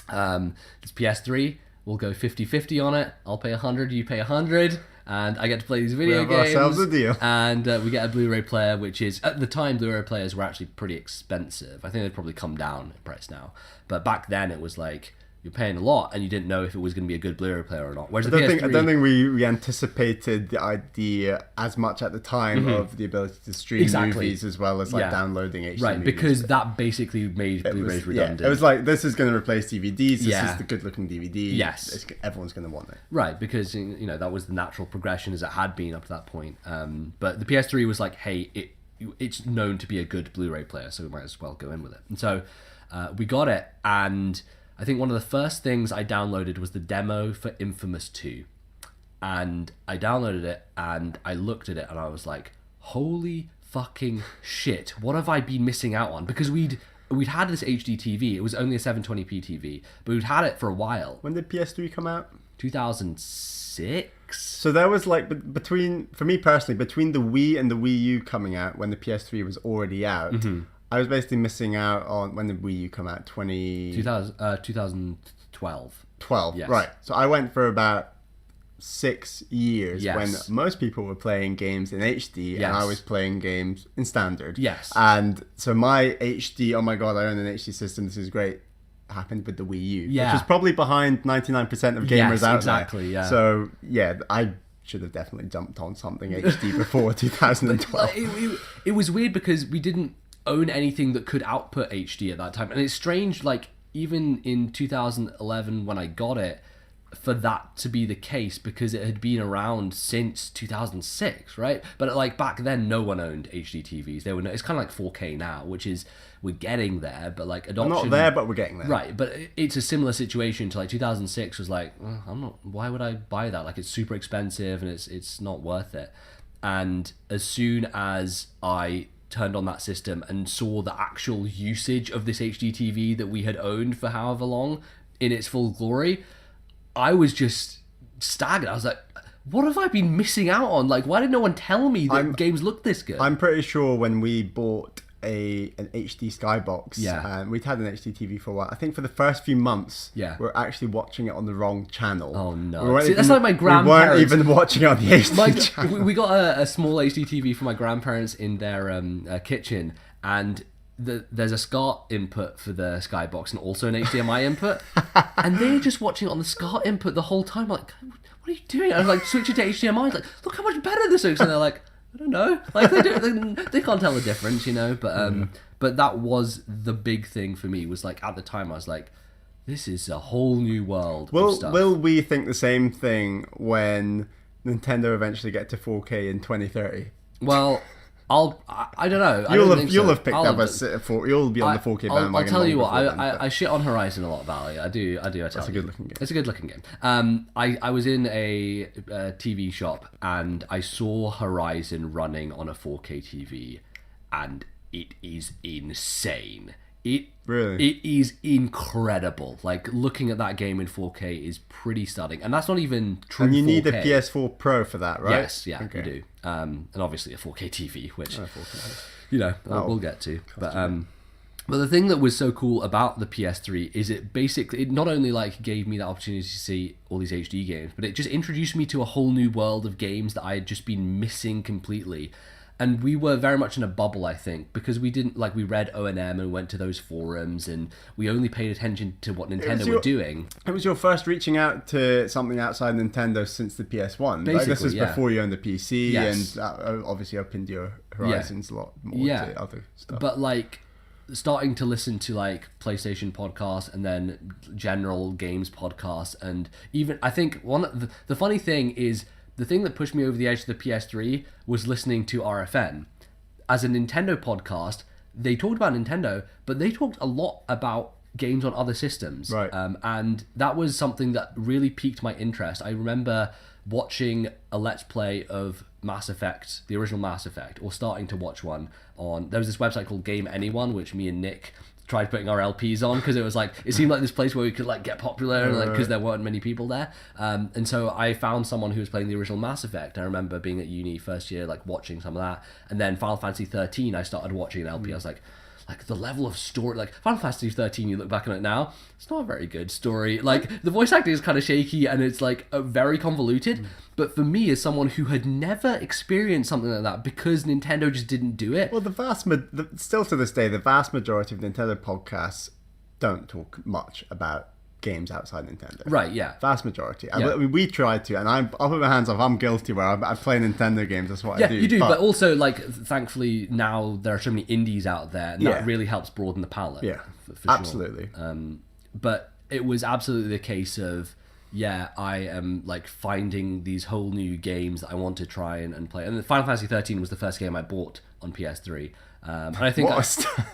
it's PS3. We'll go 50-50 on it. I'll pay 100, you pay 100, and I get to play these video games. Ourselves a deal. And we get a Blu-ray player, which is at the time Blu-ray players were actually pretty expensive. I think they've probably come down in price now, but back then it was like, you're paying a lot, and you didn't know if it was going to be a good Blu-ray player or not. Whereas I don't think we anticipated the idea as much at the time of the ability to stream movies as well as like downloading HD right, movies. Because that basically made Blu-rays redundant. Yeah, it was like, this is going to replace DVDs. This is the good-looking DVD. Yes, everyone's going to want it. Right, because you know that was the natural progression as it had been up to that point. But the PS3 was like, hey, it's known to be a good Blu-ray player, so we might as well go in with it. And so we got it, and I think one of the first things I downloaded was the demo for Infamous 2. And I downloaded it and I looked at it and I was like, holy fucking shit, what have I been missing out on? Because we'd had this HD TV. It was only a 720p TV, but we'd had it for a while. When did PS3 come out? 2006. So there was like, for me personally, between the Wii and the Wii U coming out, when the PS3 was already out, I was basically missing out on when did Wii U come out? 2012. 12, yes. Right. So I went for about 6 years when most people were playing games in HD and I was playing games in standard. Yes. And so my HD, oh my god, I own an HD system, this is great, happened with the Wii U. Yeah. Which is probably behind 99% of gamers out exactly, there. Yeah. So yeah, I should have definitely jumped on something HD before 2012. It was weird because we didn't own anything that could output HD at that time, and it's strange, like even in 2011 when I got it, for that to be the case because it had been around since 2006, right? But like back then, no one owned HD TVs. It's kind of like 4K now, which is we're getting there, but like adoption. We're not there, but we're getting there. Right, but it's a similar situation to like 2006 was like, I'm not. Why would I buy that? Like it's super expensive and it's not worth it. And as soon as I turned on that system and saw the actual usage of this HD TV that we had owned for however long in its full glory, I was just staggered. I was like, what have I been missing out on? Like, why did no one tell me that games look this good? I'm pretty sure when we bought an HD Skybox, we'd had an HD TV for a while. I think for the first few months, we're actually watching it on the wrong channel. Oh no! See, that's like my grandparents. We weren't even watching it on the HD channel. We got a small HD TV for my grandparents in their kitchen, and there's a SCART input for the Skybox and also an HDMI input, and they're just watching it on the SCART input the whole time. Like, what are you doing? I was like, switch it to HDMI. Like, look how much better this looks. And they're like, I don't know. Like they can't tell the difference, you know. But that was the big thing for me. Was like at the time I was like, this is a whole new world of stuff. Will we think the same thing when Nintendo eventually get to 4K in 2030? Well, I don't know. You'll have picked up you'll be on the 4K bandwagon. I'll tell you what. I shit on Horizon a lot, Valley. I do. That's a good looking game. It's a good looking game. I was in a TV shop and I saw Horizon running on a 4K TV, and it is insane. It is incredible. Like looking at that game in 4K is pretty stunning, and that's not even true. And you 4K. need a PS4 Pro for that, right? Yes, you do. And obviously a 4K TV, which we'll get to. But the thing that was so cool about the PS3 is it not only like gave me the opportunity to see all these HD games, but it just introduced me to a whole new world of games that I had just been missing completely. And we were very much in a bubble, I think, because we read O&M and went to those forums, and we only paid attention to what Nintendo were doing. It was your first reaching out to something outside Nintendo since the PS1. Basically, this was before you owned the PC, and that obviously opened your horizons a lot more to other stuff. But like starting to listen to like PlayStation podcasts and then general games podcasts, and even I think the funny thing is, the thing that pushed me over the edge to the PS3 was listening to RFN. As a Nintendo podcast, they talked about Nintendo, but they talked a lot about games on other systems. Right. And that was something that really piqued my interest. I remember watching a Let's Play of Mass Effect, the original Mass Effect, or starting to watch one on... There was this website called Game Anyone, which me and Nick tried putting our LPs on because it was like it seemed like this place where we could like get popular and like because there weren't many people there, and so I found someone who was playing the original Mass Effect. I remember being at uni first year, like watching some of that, and then Final Fantasy 13 I started watching an LP. I was like the level of story, like Final Fantasy 13, you look back on it now, it's not a very good story. Like the voice acting is kind of shaky and it's like very convoluted. But for me, as someone who had never experienced something like that because Nintendo just didn't do it. Well, still to this day, the vast majority of Nintendo podcasts don't talk much about games outside Nintendo. Right, yeah. Vast majority. Yeah. I mean, we tried to, and I'll put my hands off, I'm guilty where I play Nintendo games, that's what I do. Yeah, you do, but also, like, thankfully, now there are so many indies out there, and that really helps broaden the palette. Yeah, for absolutely. Sure. But it was absolutely the case of, I am, like, finding these whole new games that I want to try and play. And Final Fantasy 13 was the first game I bought on PS3. And I think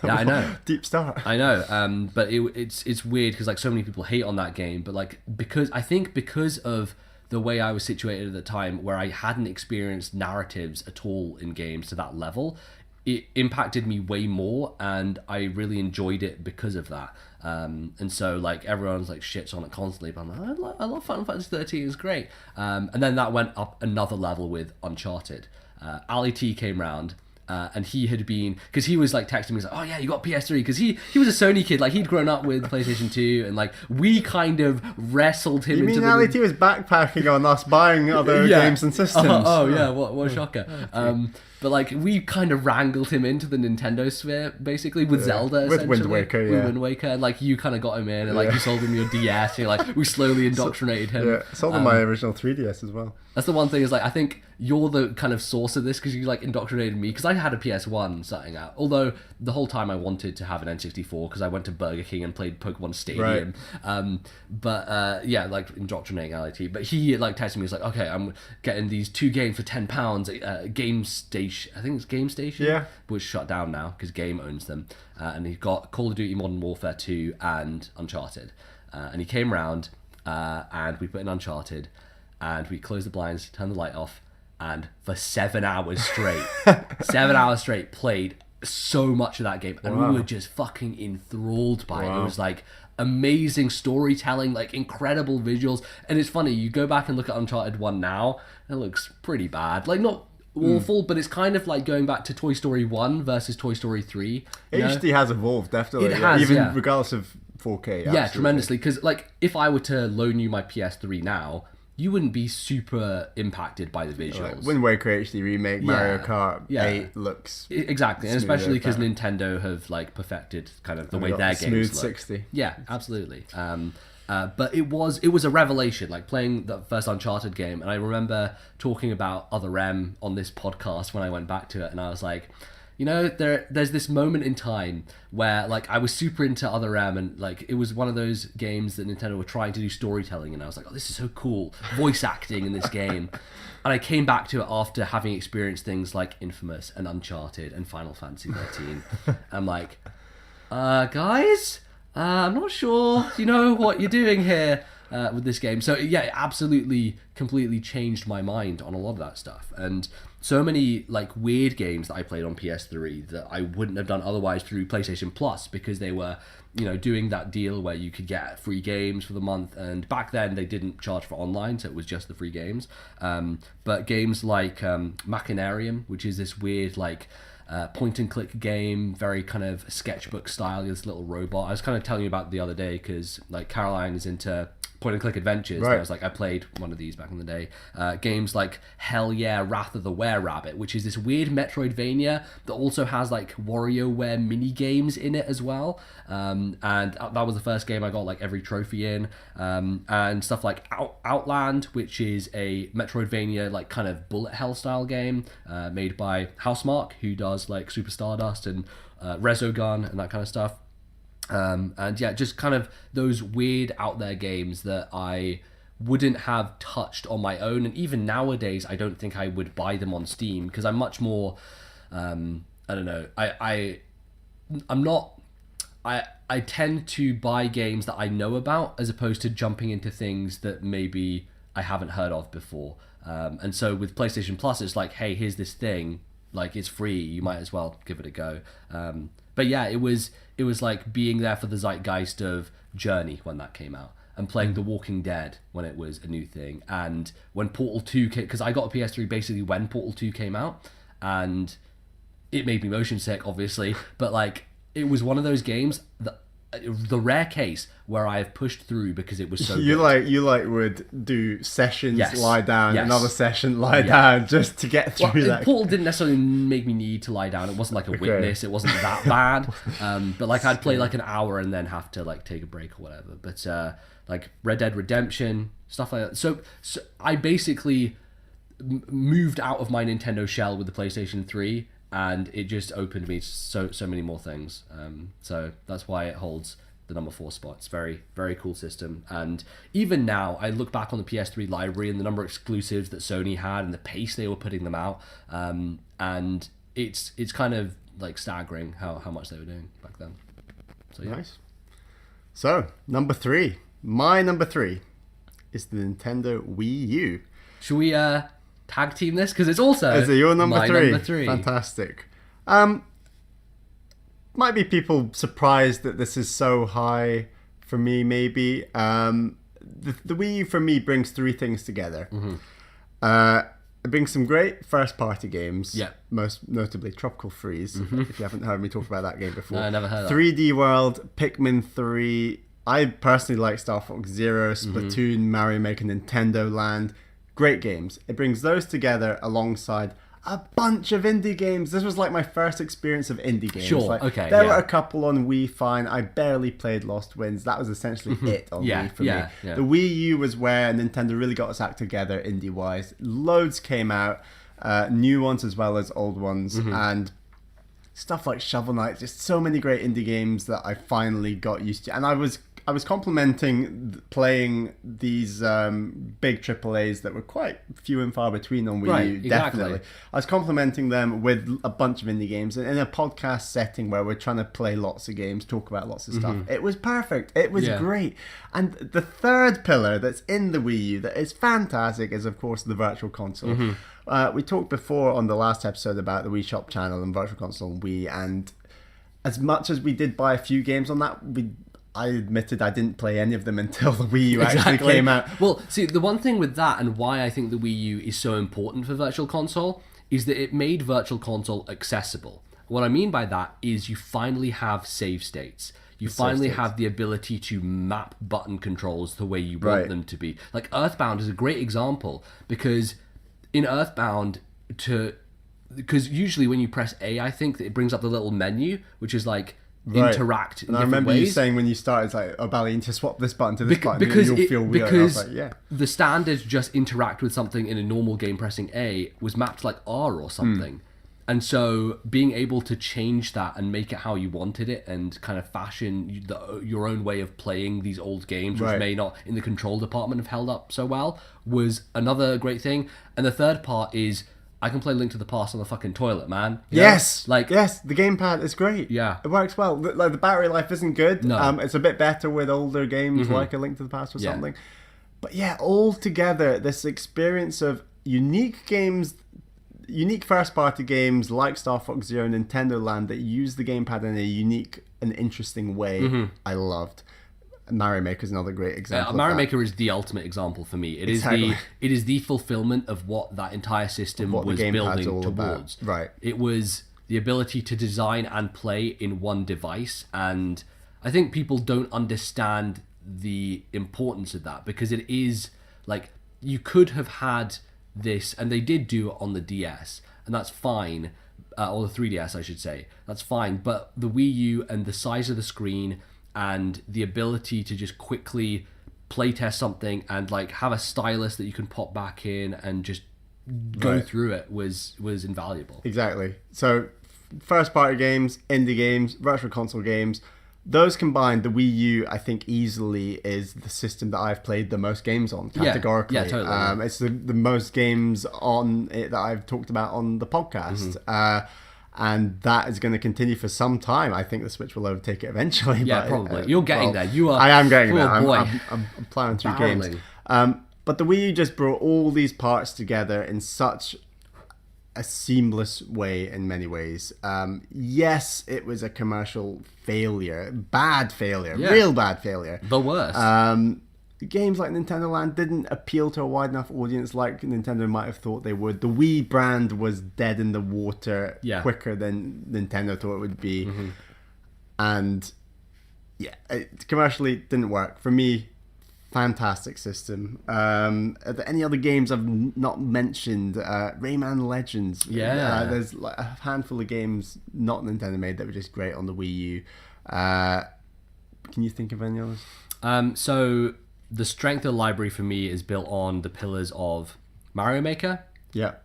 I know, deep start. I know, but it's weird because like so many people hate on that game, but like because of the way I was situated at the time, where I hadn't experienced narratives at all in games to that level, it impacted me way more, and I really enjoyed it because of that. And so like everyone's like shits on it constantly, but I'm like, I love Final Fantasy 13, it's great. And then that went up another level with Uncharted. Ali T came round. And he had been, because he was like texting me, he's like, oh yeah, you got PS3, because he was a Sony kid, like he'd grown up with PlayStation 2, and like we kind of wrestled him into Ali T was backpacking on us buying other games and systems. What a shocker. But like we kind of wrangled him into the Nintendo sphere, basically, with Zelda, with Wind Waker, with Wind Waker, and like you kind of got him in, and like you sold him your DS, and like we slowly indoctrinated him. Yeah, sold him my original 3DS as well. That's the one thing, is like I think you're the kind of source of this, because you like indoctrinated me, because I had a PS1 starting out. Although the whole time I wanted to have an N64 because I went to Burger King and played Pokemon Stadium. Yeah, like indoctrinating LIT. But he like texted me, he's like, okay, I'm getting these 2 games for £10 at Game Station. I think it's Game Station. Yeah. Which shut down now because Game owns them. And he got Call of Duty Modern Warfare 2 and Uncharted. And he came round and we put in Uncharted and we closed the blinds, turned the light off, and for 7 hours straight, 7 hours straight, played so much of that game. And we were just fucking enthralled by it. It was like amazing storytelling, like incredible visuals. And it's funny, you go back and look at Uncharted 1 now, it looks pretty bad. Like, not awful, but it's kind of like going back to Toy Story 1 versus Toy Story 3. HD has evolved, definitely. It has, even regardless of 4K. Yeah, absolutely. tremendously. Because like, if I were to loan you my PS3 now, you wouldn't be super impacted by the visuals. Like Wind Waker HD remake, Mario Kart 8 looks exactly, and especially because Nintendo have like perfected kind of the way their games smooth look. 60. Yeah, absolutely. But it was a revelation, like playing the first Uncharted game, and I remember talking about Other M on this podcast when I went back to it, and I was like, you know, there's this moment in time where like I was super into Other M, and like it was one of those games that Nintendo were trying to do storytelling, and I was like, oh, this is so cool, voice acting in this game. And I came back to it after having experienced things like Infamous and Uncharted and Final Fantasy 13. I'm like, guys, I'm not sure you know what you're doing here with this game. So yeah, it absolutely completely changed my mind on a lot of that stuff. And so many like weird games that I played on PS3 that I wouldn't have done otherwise through PlayStation Plus, because they were, you know, doing that deal where you could get free games for the month. And back then they didn't charge for online, so it was just the free games. But games like Machinarium, which is this weird like point and click game, very kind of sketchbook style, this little robot. I was kind of telling you about the other day because like Caroline is into point and click adventures. Right. And I was like, I played one of these back in the day. Games like Hell Yeah, Wrath of the Were-Rabbit, which is this weird Metroidvania that also has like WarioWare mini games in it as well. And that was the first game I got like every trophy in. And stuff like Outland, which is a Metroidvania like kind of bullet hell style game made by Housemarque, who does like Super Stardust and Resogun and that kind of stuff. And yeah, just kind of those weird out there games that I wouldn't have touched on my own. And even nowadays, I don't think I would buy them on Steam because I'm much more, I don't know, I tend to buy games that I know about as opposed to jumping into things that maybe I haven't heard of before. And so with PlayStation Plus, it's like, hey, here's this thing, like it's free, you might as well give it a go. But yeah, it was like being there for the zeitgeist of Journey when that came out, and playing The Walking Dead when it was a new thing, and when Portal 2 came, because I got a PS3 basically when Portal 2 came out, and it made me motion sick, obviously, but like it was one of those games that the rare case where I have pushed through because it was so good. You would do sessions, lie down, Yes. another session, lie down, just to get through that. Portal didn't necessarily make me need to lie down. It wasn't like a witness. It wasn't that bad. But like I'd play like an hour and then have to like take a break or whatever. But like Red Dead Redemption, stuff like that. So I basically moved out of my Nintendo shell with the PlayStation 3, and it just opened me so many more things. So that's why it holds the number 4 spot. It's very, very cool system. And even now, I look back on the PS3 library and the number of exclusives that Sony had and the pace they were putting them out, and it's kind of like staggering how much they were doing back then. So yeah. Nice. So number 3, my number 3 is the Nintendo Wii U. Should we tag team this, because it's also is it your number 3? Number 3. Fantastic. Might be people surprised that this is so high for me, maybe. The Wii U for me brings 3 things together. It brings some great first party games, most notably Tropical Freeze, if you haven't heard me talk about that game before. No, I never heard of 3D World, Pikmin 3. I personally like Star Fox Zero, Splatoon, Mario Maker, Nintendo Land. Great games. It brings those together alongside a bunch of indie games. This was like my first experience of indie games. Sure, like, okay. There were a couple on Wii, fine. I barely played Lost Winds. That was essentially it on Wii for me. Yeah. The Wii U was where Nintendo really got its act together indie-wise. Loads came out. new ones as well as old ones, and stuff like Shovel Knight. Just so many great indie games that I finally got used to, and I was complimenting playing these big AAAs that were quite few and far between on Wii U. Exactly. Definitely, I was complimenting them with a bunch of indie games in a podcast setting where we're trying to play lots of games, talk about lots of stuff. It was perfect. It was great. And the third pillar that's in the Wii U that is fantastic is, of course, the Virtual Console. We talked before on the last episode about the Wii Shop channel and Virtual Console and Wii, and as much as we did buy a few games on that, I admitted I didn't play any of them until the Wii U actually came out. Well, see, the one thing with that and why I think the Wii U is so important for Virtual Console is that it made Virtual Console accessible. What I mean by that is you finally have save states. You finally have the ability to map button controls the way you want them to be. Like Earthbound is a great example, because in Earthbound, because usually when you press A, I think that it brings up the little menu, which is like interact in and different I remember ways. you saying when you started, it's like, oh, Bally, you need to swap this button to this button because and you'll feel weird. Because I was like, the standard just interact with something in a normal game pressing A was mapped like R or something. And so being able to change that and make it how you wanted it and kind of fashion your own way of playing these old games, which may not in the control department have held up so well, was another great thing. And the third part is I can play Link to the Past on the fucking toilet, man. Yes, the gamepad is great. Yeah, it works well. Like the battery life isn't good. No, it's a bit better with older games like A Link to the Past or something. But yeah, all together, this experience of unique games, unique first-party games like Star Fox Zero, Nintendo Land that use the gamepad in a unique and interesting way. I loved. Mario Maker is another great example. Mario Maker is the ultimate example for me. It is the fulfillment of what that entire system was building towards. Right. It was the ability to design and play in one device, and I think people don't understand the importance of that, because it is like you could have had this, and they did do it on the DS, and that's fine, or the 3DS I should say, that's fine, but the Wii U and the size of the screen and the ability to just quickly playtest something and like have a stylus that you can pop back in and just go through it was invaluable. Exactly. So first party games, indie games, virtual console games, those combined, the Wii U I think easily is the system that I've played the most games on categorically. Yeah, totally. It's the most games on it that I've talked about on the podcast. And that is going to continue for some time. I think the Switch will overtake it eventually. Yeah, probably. You're getting there. You are. I am getting there. Boy. I'm plowing through games. But the Wii U just brought all these parts together in such a seamless way in many ways. Yes, it was a commercial failure. Bad failure. Real bad failure. The worst. Games like Nintendo Land didn't appeal to a wide enough audience like Nintendo might have thought they would. The Wii brand was dead in the water quicker than Nintendo thought it would be. And it commercially didn't work. For me, fantastic system. Are there any other games I've not mentioned? Rayman Legends. There's like a handful of games not Nintendo made that were just great on the Wii U. Can you think of any others? So the strength of the library for me is built on the pillars of Mario Maker,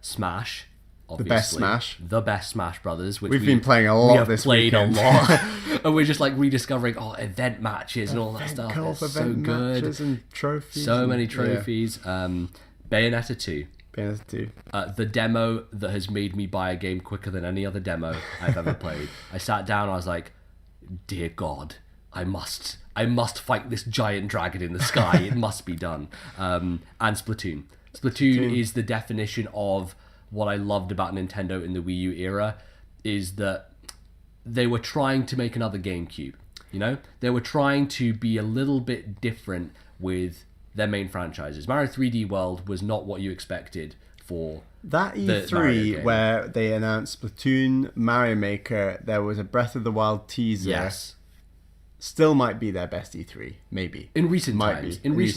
Smash, obviously, the best Smash Brothers, which we've been playing a lot this weekend. And we're just like rediscovering event matches and all that stuff. It's so good. And trophies. So many trophies. Bayonetta 2. The demo that has made me buy a game quicker than any other demo I've ever played. I sat down and I was like, dear God, I must fight this giant dragon in the sky. It must be done. And Splatoon. Splatoon is the definition of what I loved about Nintendo in the Wii U era, is that they were trying to make another GameCube. You know, they were trying to be a little bit different with their main franchises. Mario 3D World was not what you expected for that E3 where they announced Splatoon, Mario Maker. There was a Breath of the Wild teaser. Yes. Still might be their best E3, maybe. In recent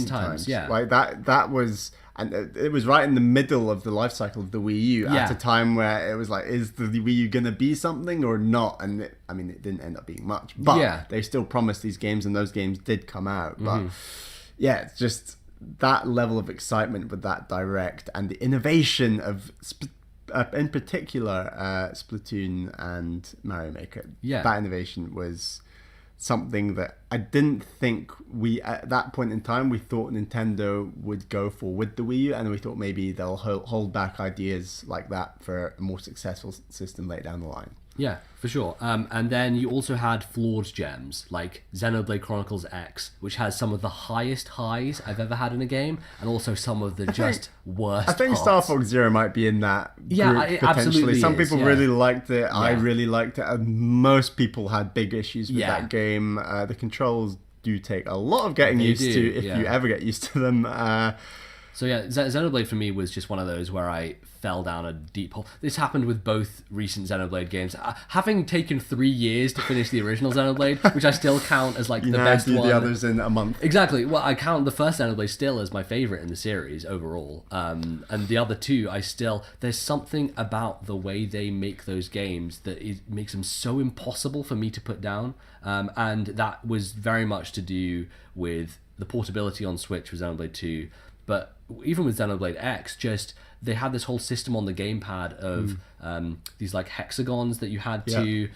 times, yeah. Like that was, and it was right in the middle of the life cycle of the Wii U at a time where it was like, is the Wii U gonna be something or not? And it didn't end up being much, but they still promised these games, and those games did come out. But it's just that level of excitement with that direct and the innovation of in particular, Splatoon and Mario Maker. Yeah. That innovation was something that I didn't think at that point in time, we thought Nintendo would go for with the Wii U, and we thought maybe they'll hold back ideas like that for a more successful system later down the line. Yeah, for sure. And then you also had flawed gems like Xenoblade Chronicles X, which has some of the highest highs I've ever had in a game, and also some of the worst. I think parts. Star Fox Zero might be in that group, it potentially. absolutely Some is, people yeah. really liked it. I Yeah. really liked it. And most people had big issues with Yeah. that game. The controls do take a lot of getting They used do, to if yeah. you ever get used to them. So yeah, Xenoblade for me was just one of those where I fell down a deep hole. This happened with both recent Xenoblade games. Having taken 3 years to finish the original Xenoblade, which I still count as like You the now best do one. the others in a month. Exactly. Well, I count the first Xenoblade still as my favorite in the series overall. And the other two, there's something about the way they make those games that makes them so impossible for me to put down. And that was very much to do with the portability on Switch with Xenoblade 2. But even with Xenoblade X, they had this whole system on the gamepad of these like hexagons that you had to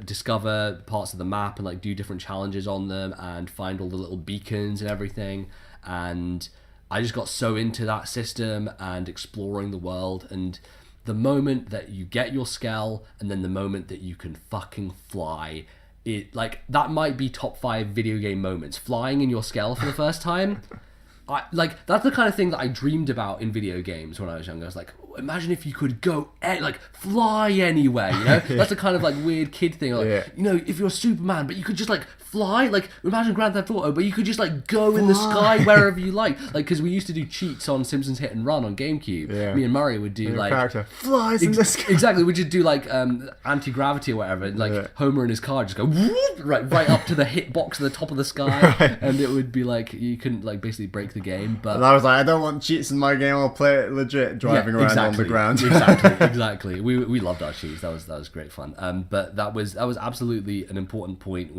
discover parts of the map and like do different challenges on them and find all the little beacons and everything. And I just got so into that system and exploring the world. And the moment that you get your Skell and then the moment that you can fucking fly, that might be top 5 video game moments. Flying in your Skell for the first time. That's the kind of thing that I dreamed about in video games when I was younger. I was like, imagine if you could go fly anywhere, you know? That's the kind of like weird kid thing. Like, you know, if you're Superman, but you could just like fly. Like, imagine Grand Theft Auto, but you could just like go in the sky wherever you like. Like, because we used to do cheats on Simpsons Hit and Run on GameCube. Yeah. Me and Murray would do like character flies in the sky. Exactly, we just do like anti-gravity or whatever. And, like Homer in his car just go whoop, right up to the hitbox at the top of the sky, and it would be like you couldn't like basically break the game. But And I was like, I don't want cheats in my game. I'll play it legit, driving around on the ground. exactly. We loved our cheats. That was great fun. But that was absolutely an important point.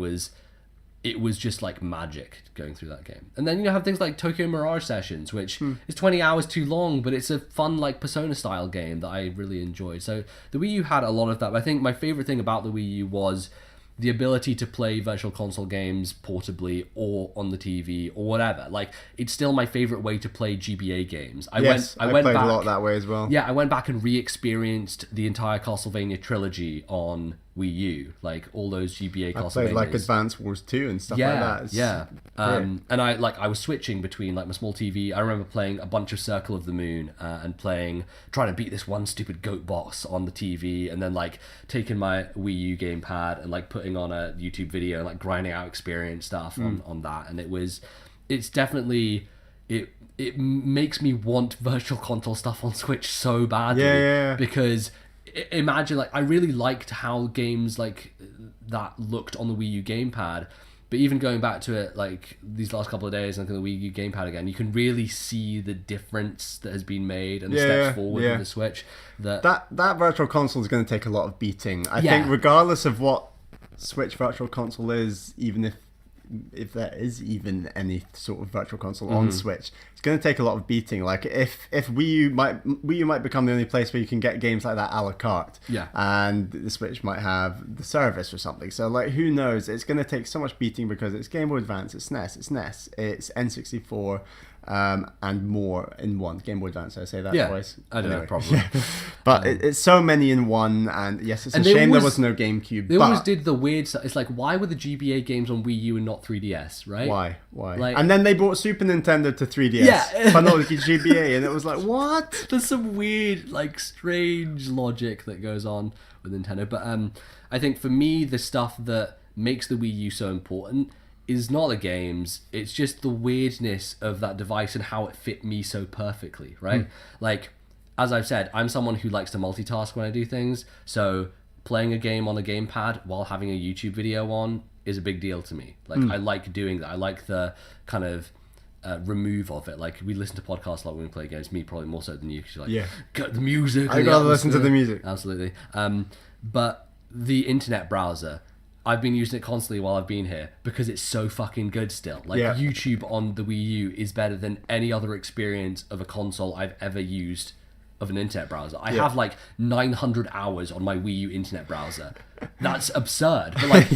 It was just like magic going through that game. And then you have things like Tokyo Mirage Sessions, which is 20 hours too long, but it's a fun like Persona style game that I really enjoyed. So the Wii U had a lot of that. But I think my favorite thing about the Wii U was the ability to play virtual console games portably or on the TV or whatever. Like, it's still my favorite way to play GBA games. I went played back, a lot that way as well. Yeah, I went back and re-experienced the entire Castlevania trilogy on Wii U, like all those GBA Castlevanias. I played like Advance Wars 2 and stuff like that. It's and I was switching between like my small TV. I remember playing a bunch of Circle of the Moon and trying to beat this one stupid goat boss on the TV, and then like taking my Wii U gamepad and like putting on a YouTube video and like grinding out experience stuff on that. And it's definitely it makes me want virtual console stuff on Switch so badly because imagine, like, I really liked how games like that looked on the Wii U gamepad, but even going back to it like these last couple of days and looking at the Wii U gamepad again, you can really see the difference that has been made and the steps forward with the Switch. That virtual console is going to take a lot of beating. I think regardless of what Switch virtual console is, even if there is even any sort of virtual console on Switch, it's going to take a lot of beating. Like if Wii U might become the only place where you can get games like that a la carte, and the Switch might have the service or something. So like, who knows? It's going to take so much beating because it's Game Boy Advance, it's SNES, it's NES, it's N64. And more in one. Game Boy Advance, I say that twice. I don't know, probably. But it's so many in one, and yes, it's a shame there was no GameCube. They always did the weird stuff. It's like, why were the GBA games on Wii U and not 3DS, right? Why? Like, and then they brought Super Nintendo to 3DS, but not the GBA, and it was like, what? There's some weird, like, strange logic that goes on with Nintendo. But I think for me, the stuff that makes the Wii U so important is not the games, it's just the weirdness of that device and how it fit me so perfectly, right? Like, as I've said, I'm someone who likes to multitask when I do things, so playing a game on a gamepad while having a YouTube video on is a big deal to me. Like, I like doing that. I like the kind of remove of it. Like, we listen to podcasts a lot when we play games, me probably more so than you, because you're like, got the music. I gotta listen to the music. Absolutely. But the internet browser, I've been using it constantly while I've been here because it's so fucking good still. Like, YouTube on the Wii U is better than any other experience of a console I've ever used of an internet browser. I have like 900 hours on my Wii U internet browser. That's absurd. But like,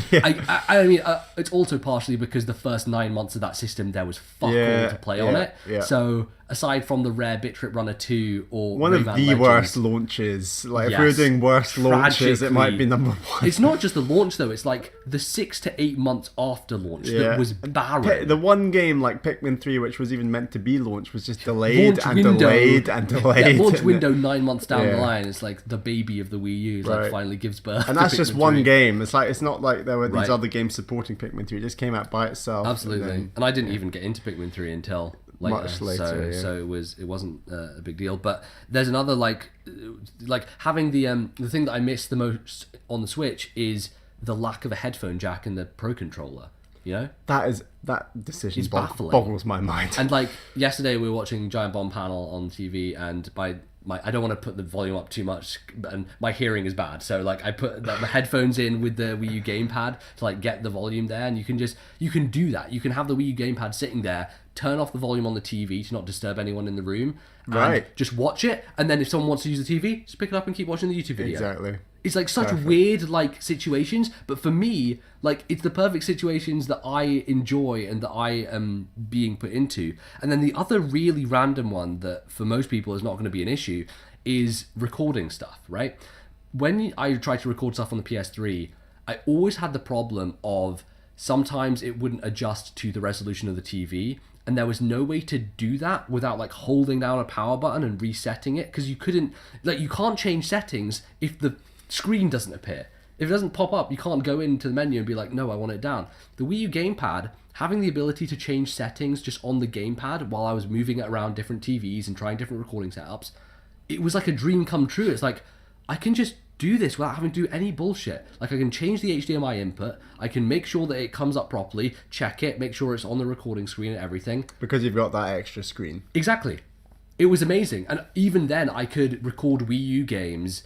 I mean, it's also partially because the first 9 months of that system there was fuck all to play on it. Yeah. So aside from the rare Bitrip Runner 2 or one of Rayman the Legends, worst launches. Like if we were doing worst launches, it might be number one. It's not just the launch though. It's like the 6 to 8 months after launch that was barren. The one game like Pikmin 3, which was even meant to be launched, was just delayed delayed. Yeah, launch window 9 months down the line. It's like the baby of the Wii U like finally gives birth. And that's just one game. It's not like there were these other games supporting Pikmin 3. It just came out by itself. Absolutely. And I didn't even get into Pikmin 3 until later. Much later. So it wasn't a big deal. But there's another like having the thing that I miss the most on the Switch is the lack of a headphone jack in the Pro controller. You know, that decision boggles my mind. And like yesterday, we were watching Giant Bomb Panel on TV, and I don't want to put the volume up too much, and my hearing is bad. So like I put the headphones in with the Wii U gamepad to like get the volume there, and you can do that. You can have the Wii U gamepad sitting there, turn off the volume on the TV to not disturb anyone in the room, and just watch it. And then if someone wants to use the TV, just pick it up and keep watching the YouTube video. Exactly. It's like such weird like situations, but for me, like it's the perfect situations that I enjoy and that I am being put into. And then the other really random one that for most people is not going to be an issue is recording stuff, right? When I try to record stuff on the PS3, I always had the problem of sometimes it wouldn't adjust to the resolution of the TV, and there was no way to do that without like holding down a power button and resetting it, because you can't change settings if the screen doesn't appear. If it doesn't pop up, you can't go into the menu and be like, no, I want it down. The Wii U gamepad, having the ability to change settings just on the gamepad while I was moving it around different TVs and trying different recording setups, it was like a dream come true. It's like, I can just do this without having to do any bullshit. Like I can change the HDMI input, I can make sure that it comes up properly, check it, make sure it's on the recording screen and everything. Because you've got that extra screen. Exactly. It was amazing. And even then, I could record Wii U games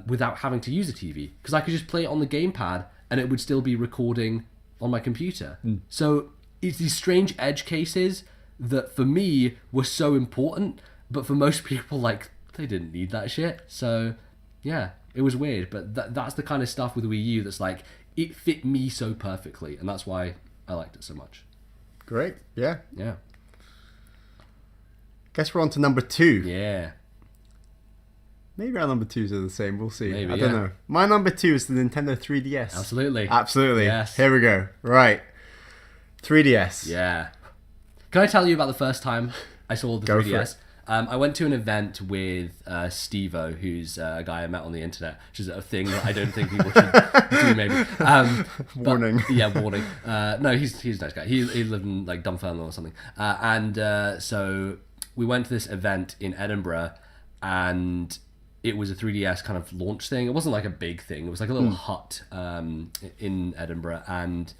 without having to use a TV, because I could just play it on the gamepad and it would still be recording on my computer. So it's these strange edge cases that for me were so important, but for most people, like, they didn't need that shit. So yeah, it was weird, but that's the kind of stuff with Wii U that's like, it fit me so perfectly, and that's why I liked it so much. Great. Yeah. Guess we're on to number 2. Yeah. Maybe our number 2s are the same. We'll see. Maybe, I don't know. My number 2 is the Nintendo 3DS. Absolutely. Yes. Here we go. Right. 3DS. Yeah. Can I tell you about the first time I saw the 3DS? I went to an event with Steve-O, who's a guy I met on the internet, which is a thing that I don't think people should do, maybe. Warning. Warning. No, he's a nice guy. He lived in like Dunfermline or something. So we went to this event in Edinburgh, and it was a 3DS kind of launch thing. It wasn't like a big thing. It was like a little hut in Edinburgh, and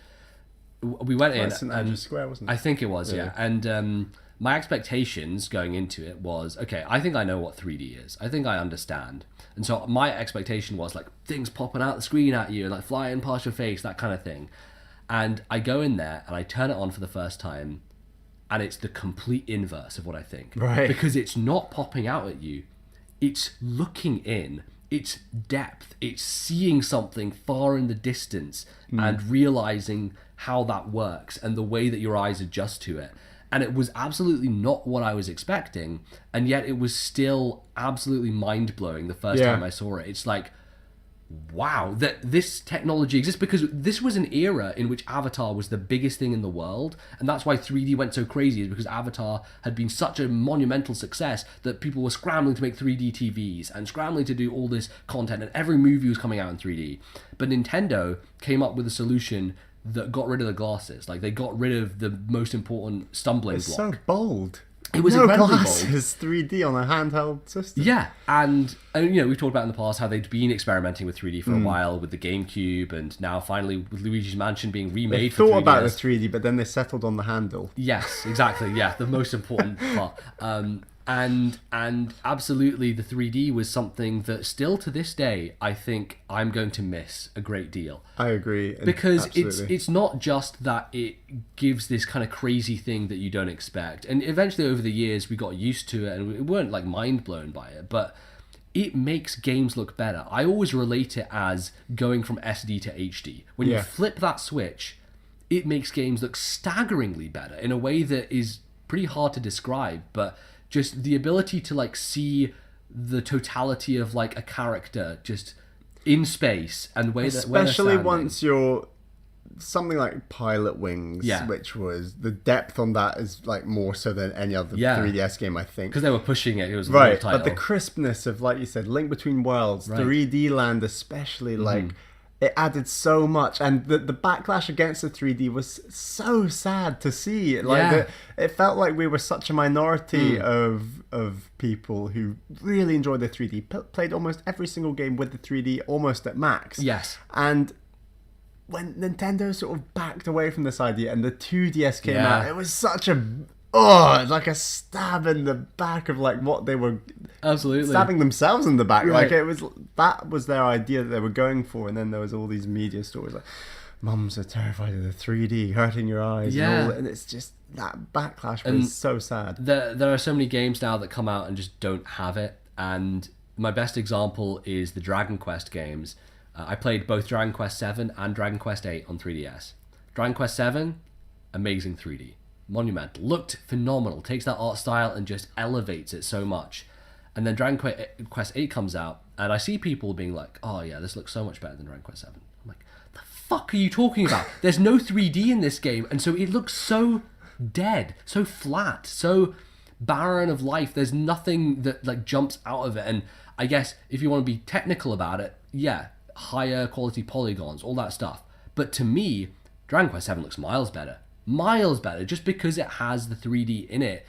we went in. St. Andrew's Square, wasn't it? I think it was, yeah. And my expectations going into it was, okay, I think I know what 3D is. I think I understand. And so my expectation was like things popping out the screen at you and like flying past your face, that kind of thing. And I go in there and I turn it on for the first time, and it's the complete inverse of what I think. Right. Because it's not popping out at you. It's looking in. It's depth. It's seeing something far in the distance and realizing how that works and the way that your eyes adjust to it. And it was absolutely not what I was expecting, and yet it was still absolutely mind-blowing the first time I saw it. It's like, wow, that this technology exists, because this was an era in which Avatar was the biggest thing in the world, and that's why 3D went so crazy, is because Avatar had been such a monumental success that people were scrambling to make 3D TVs and scrambling to do all this content, and every movie was coming out in 3D. But Nintendo came up with a solution that got rid of the glasses. Like, they got rid of the most important stumbling block. It's so bold. It was incredibly glasses, bold. 3D on a handheld system. Yeah, and you know, we've talked about in the past how they'd been experimenting with 3D for a while with the GameCube, and now finally with Luigi's Mansion being remade for 3DS. They thought about the 3D, but then they settled on the handle. Yes, exactly. Yeah, the most important part. And absolutely, the 3D was something that still to this day I think I'm going to miss a great deal. I agree, because absolutely. it's not just that it gives this kind of crazy thing that you don't expect, and eventually over the years we got used to it and we weren't like mind blown by it, but it makes games look better. I always relate it as going from SD to HD. When you flip that switch, it makes games look staggeringly better in a way that is pretty hard to describe, but just the ability to like see the totality of like a character just in space and way that especially once you're something like Pilot Wings, which was the depth on that is like more so than any other 3DS game, I think, because they were pushing it. It was right, but the crispness of, like you said, Link Between Worlds, 3D Land especially, like it added so much, and the backlash against the 3D was so sad to see. Like it felt like we were such a minority of people who really enjoyed the 3D, played almost every single game with the 3D almost at max. Yes, and when Nintendo sort of backed away from this idea and the 2DS came out, it was such a like a stab in the back of like what they were stabbing themselves in the back. Like that was their idea that they were going for, and then there was all these media stories like mums are terrified of the 3D hurting your eyes, and it's just that backlash was so sad. There are so many games now that come out and just don't have it, and my best example is the Dragon Quest games. I played both Dragon Quest 7 and Dragon Quest 8 on 3DS. Dragon Quest 7, amazing 3D. Monumental. Looked phenomenal. Takes that art style and just elevates it so much. And then Dragon Quest 8 comes out, and I see people being like, oh yeah, this looks so much better than Dragon Quest 7. I'm like, the fuck are you talking about? There's no 3D in this game, and so it looks so dead, so flat, so barren of life. There's nothing that like jumps out of it. And I guess if you want to be technical about it, higher quality polygons, all that stuff. But to me, Dragon Quest 7 looks miles better. Miles better. Just because it has the 3D in it,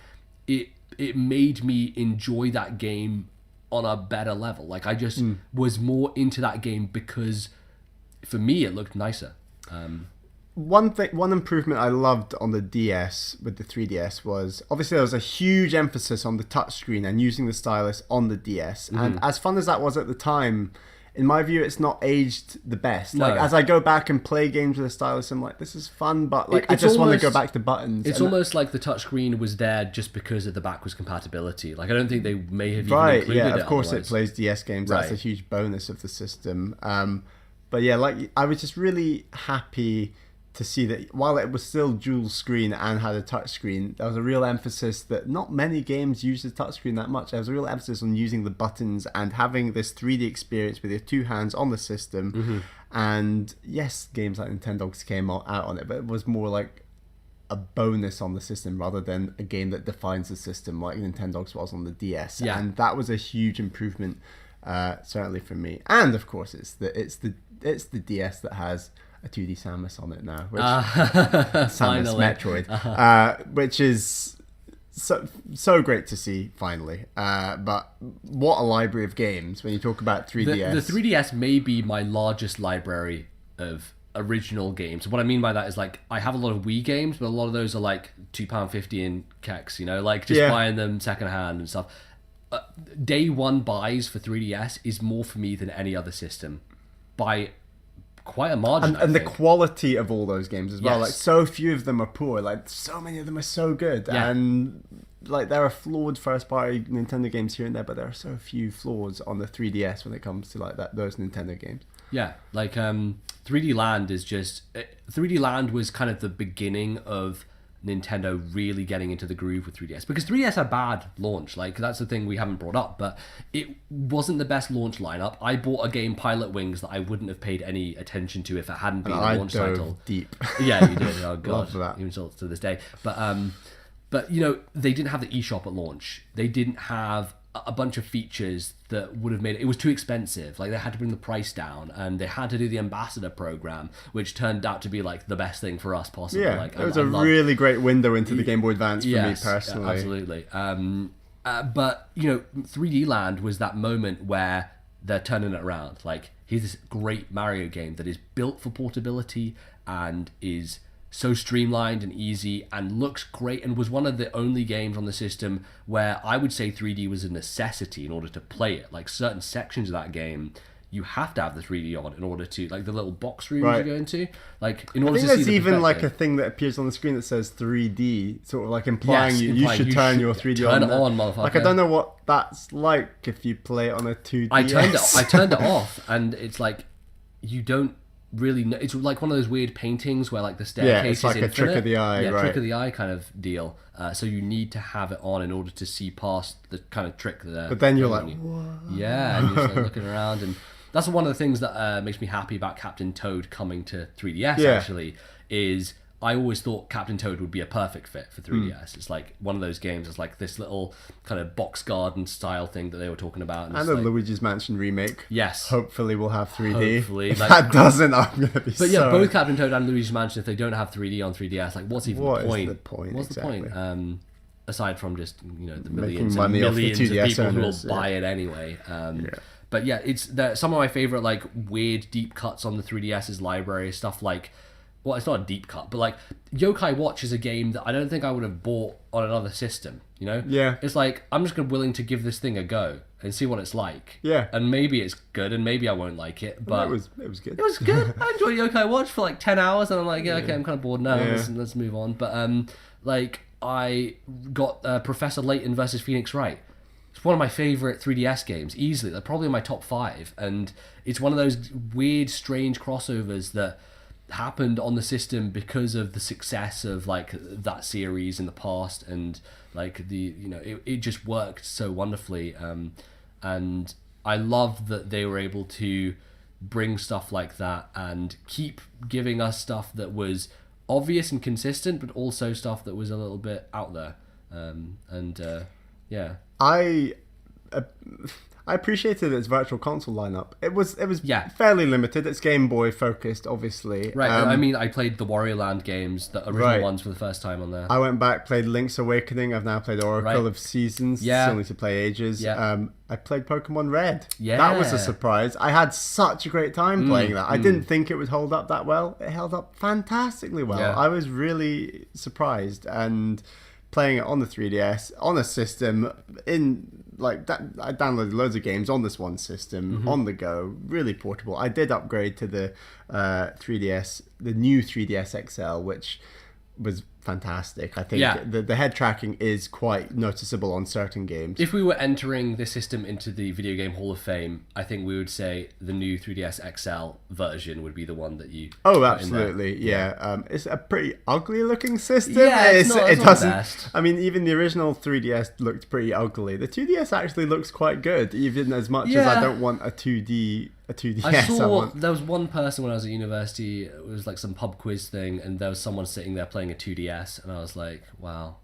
it made me enjoy that game on a better level. Like I just was more into that game because for me it looked nicer. One improvement I loved on the DS with the 3DS was obviously there was a huge emphasis on the touchscreen and using the stylus on the DS. And as fun as that was at the time, in my view, it's not aged the best. Like as I go back and play games with a stylus, I'm like, this is fun, but like I just want to go back to buttons. It's almost like the touchscreen was there just because of the backwards compatibility. Like I don't think they may have even included it. Of course otherwise. It plays DS games. That's a huge bonus of the system. But yeah, like I was just really happy to see that while it was still dual screen and had a touchscreen, there was a real emphasis that not many games use the touchscreen that much. There was a real emphasis on using the buttons and having this 3D experience with your two hands on the system. And yes, games like Nintendogs came out on it, but it was more like a bonus on the system rather than a game that defines the system like Nintendogs was on the DS. And that was a huge improvement, certainly for me. And of course, it's the DS that has a 2D Samus on it now, which Samus Metroid, which is so great to see finally. But what a library of games when you talk about 3DS. The 3DS may be my largest library of original games. What I mean by that is like I have a lot of Wii games, but a lot of those are like £2.50 in keks, you know, like just buying them secondhand and stuff. Day one buys for 3DS is more for me than any other system by quite a margin. And the quality of all those games as well. Like so few of them are poor. Like so many of them are so good. And like there are flawed first party Nintendo games here and there, but there are so few flaws on the 3DS when it comes to like those Nintendo games. Yeah, like 3D Land is just 3D Land was kind of the beginning of Nintendo really getting into the groove with 3DS, because 3DS had bad launch. Like that's the thing we haven't brought up, but it wasn't the best launch lineup. I bought a game, Pilot Wings, that I wouldn't have paid any attention to if it hadn't been a launch title. Deep. Yeah, you did. Oh god, love that. Even still to this day. But you know, they didn't have the eShop at launch. They didn't have a bunch of features that would have made it was too expensive. Like they had to bring the price down, and they had to do the ambassador program, which turned out to be like the best thing for us possible. Yeah, like, it was really great window into the Game Boy Advance for me personally. Absolutely. But you know, 3D Land was that moment where they're turning it around. Like here's this great Mario game that is built for portability and is so streamlined and easy and looks great, and was one of the only games on the system where I would say 3D was a necessity in order to play it. Like certain sections of that game, you have to have the 3D on in order to, like the little box rooms you go into, like in order to see the I think there's even like a thing that appears on the screen that says 3D, sort of like implying you should turn your 3D on. Turn it on, motherfucker. Like I don't know what that's like if you play it on a 2DS. I turned it off, and it's like you don't really know. It's like one of those weird paintings where like the staircase it's like is a infinite. trick of the eye, right? Trick of the eye kind of deal. So you need to have it on in order to see past the kind of trick there. But then you're like, whoa. Yeah, and you're just like looking around, and that's one of the things that makes me happy about Captain Toad coming to 3DS. Actually, is I always thought Captain Toad would be a perfect fit for 3DS. It's like one of those games. It's like this little kind of box garden style thing that they were talking about. And the Luigi's Mansion remake. Yes. Hopefully we'll have 3D. Hopefully. If that doesn't, I'm going to be But yeah, both Captain Toad and Luigi's Mansion, if they don't have 3D on 3DS, like what's even the point? What is the point? What's exactly. the point? Aside from just, the millions Making and money off the millions of 2DS people who will owners, buy it anyway. But yeah, it's some of my favorite like weird deep cuts on the 3DS's library, stuff like, well, it's not a deep cut, but like Yokai Watch is a game that I don't think I would have bought on another system, Yeah. It's like, I'm just willing to give this thing a go and see what it's like. Yeah. And maybe it's good and maybe I won't like it, but it was good. it was good. I enjoyed Yokai Watch for like 10 hours and I'm like, okay, I'm kind of bored now. Let's move on. But like I got Professor Layton versus Phoenix Wright. It's one of my favorite 3DS games, easily. They're probably in my top 5, and it's one of those weird, strange crossovers that happened on the system because of the success of like that series in the past, and like it just worked so wonderfully. And I love that they were able to bring stuff like that and keep giving us stuff that was obvious and consistent, but also stuff that was a little bit out there. I appreciated its virtual console lineup. It was fairly limited. It's Game Boy focused, obviously. Right. I mean, I played the Wario Land games, the original ones, for the first time on there. I went back, played Link's Awakening. I've now played Oracle of Seasons. Yeah. Still need to play Ages. Yeah. I played Pokemon Red. Yeah. That was a surprise. I had such a great time playing that. I didn't think it would hold up that well. It held up fantastically well. Yeah. I was really surprised, and playing it on the 3DS on a system I downloaded loads of games on this one system on the go, really portable. I did upgrade to the 3DS, the new 3DS XL, which was fantastic. I think the head tracking is quite noticeable on certain games. If we were entering the system into the Video Game Hall of Fame, I think we would say the new 3DS XL version would be the one that you Oh, absolutely, yeah. It's a pretty ugly looking system. Yeah, it doesn't. Best. I mean, even the original 3DS looked pretty ugly. The 2DS actually looks quite good, even as much as I don't want a 2DS. I saw there was one person when I was at university. It was like some pub quiz thing, and there was someone sitting there playing a 2DS, and I was like, "Wow,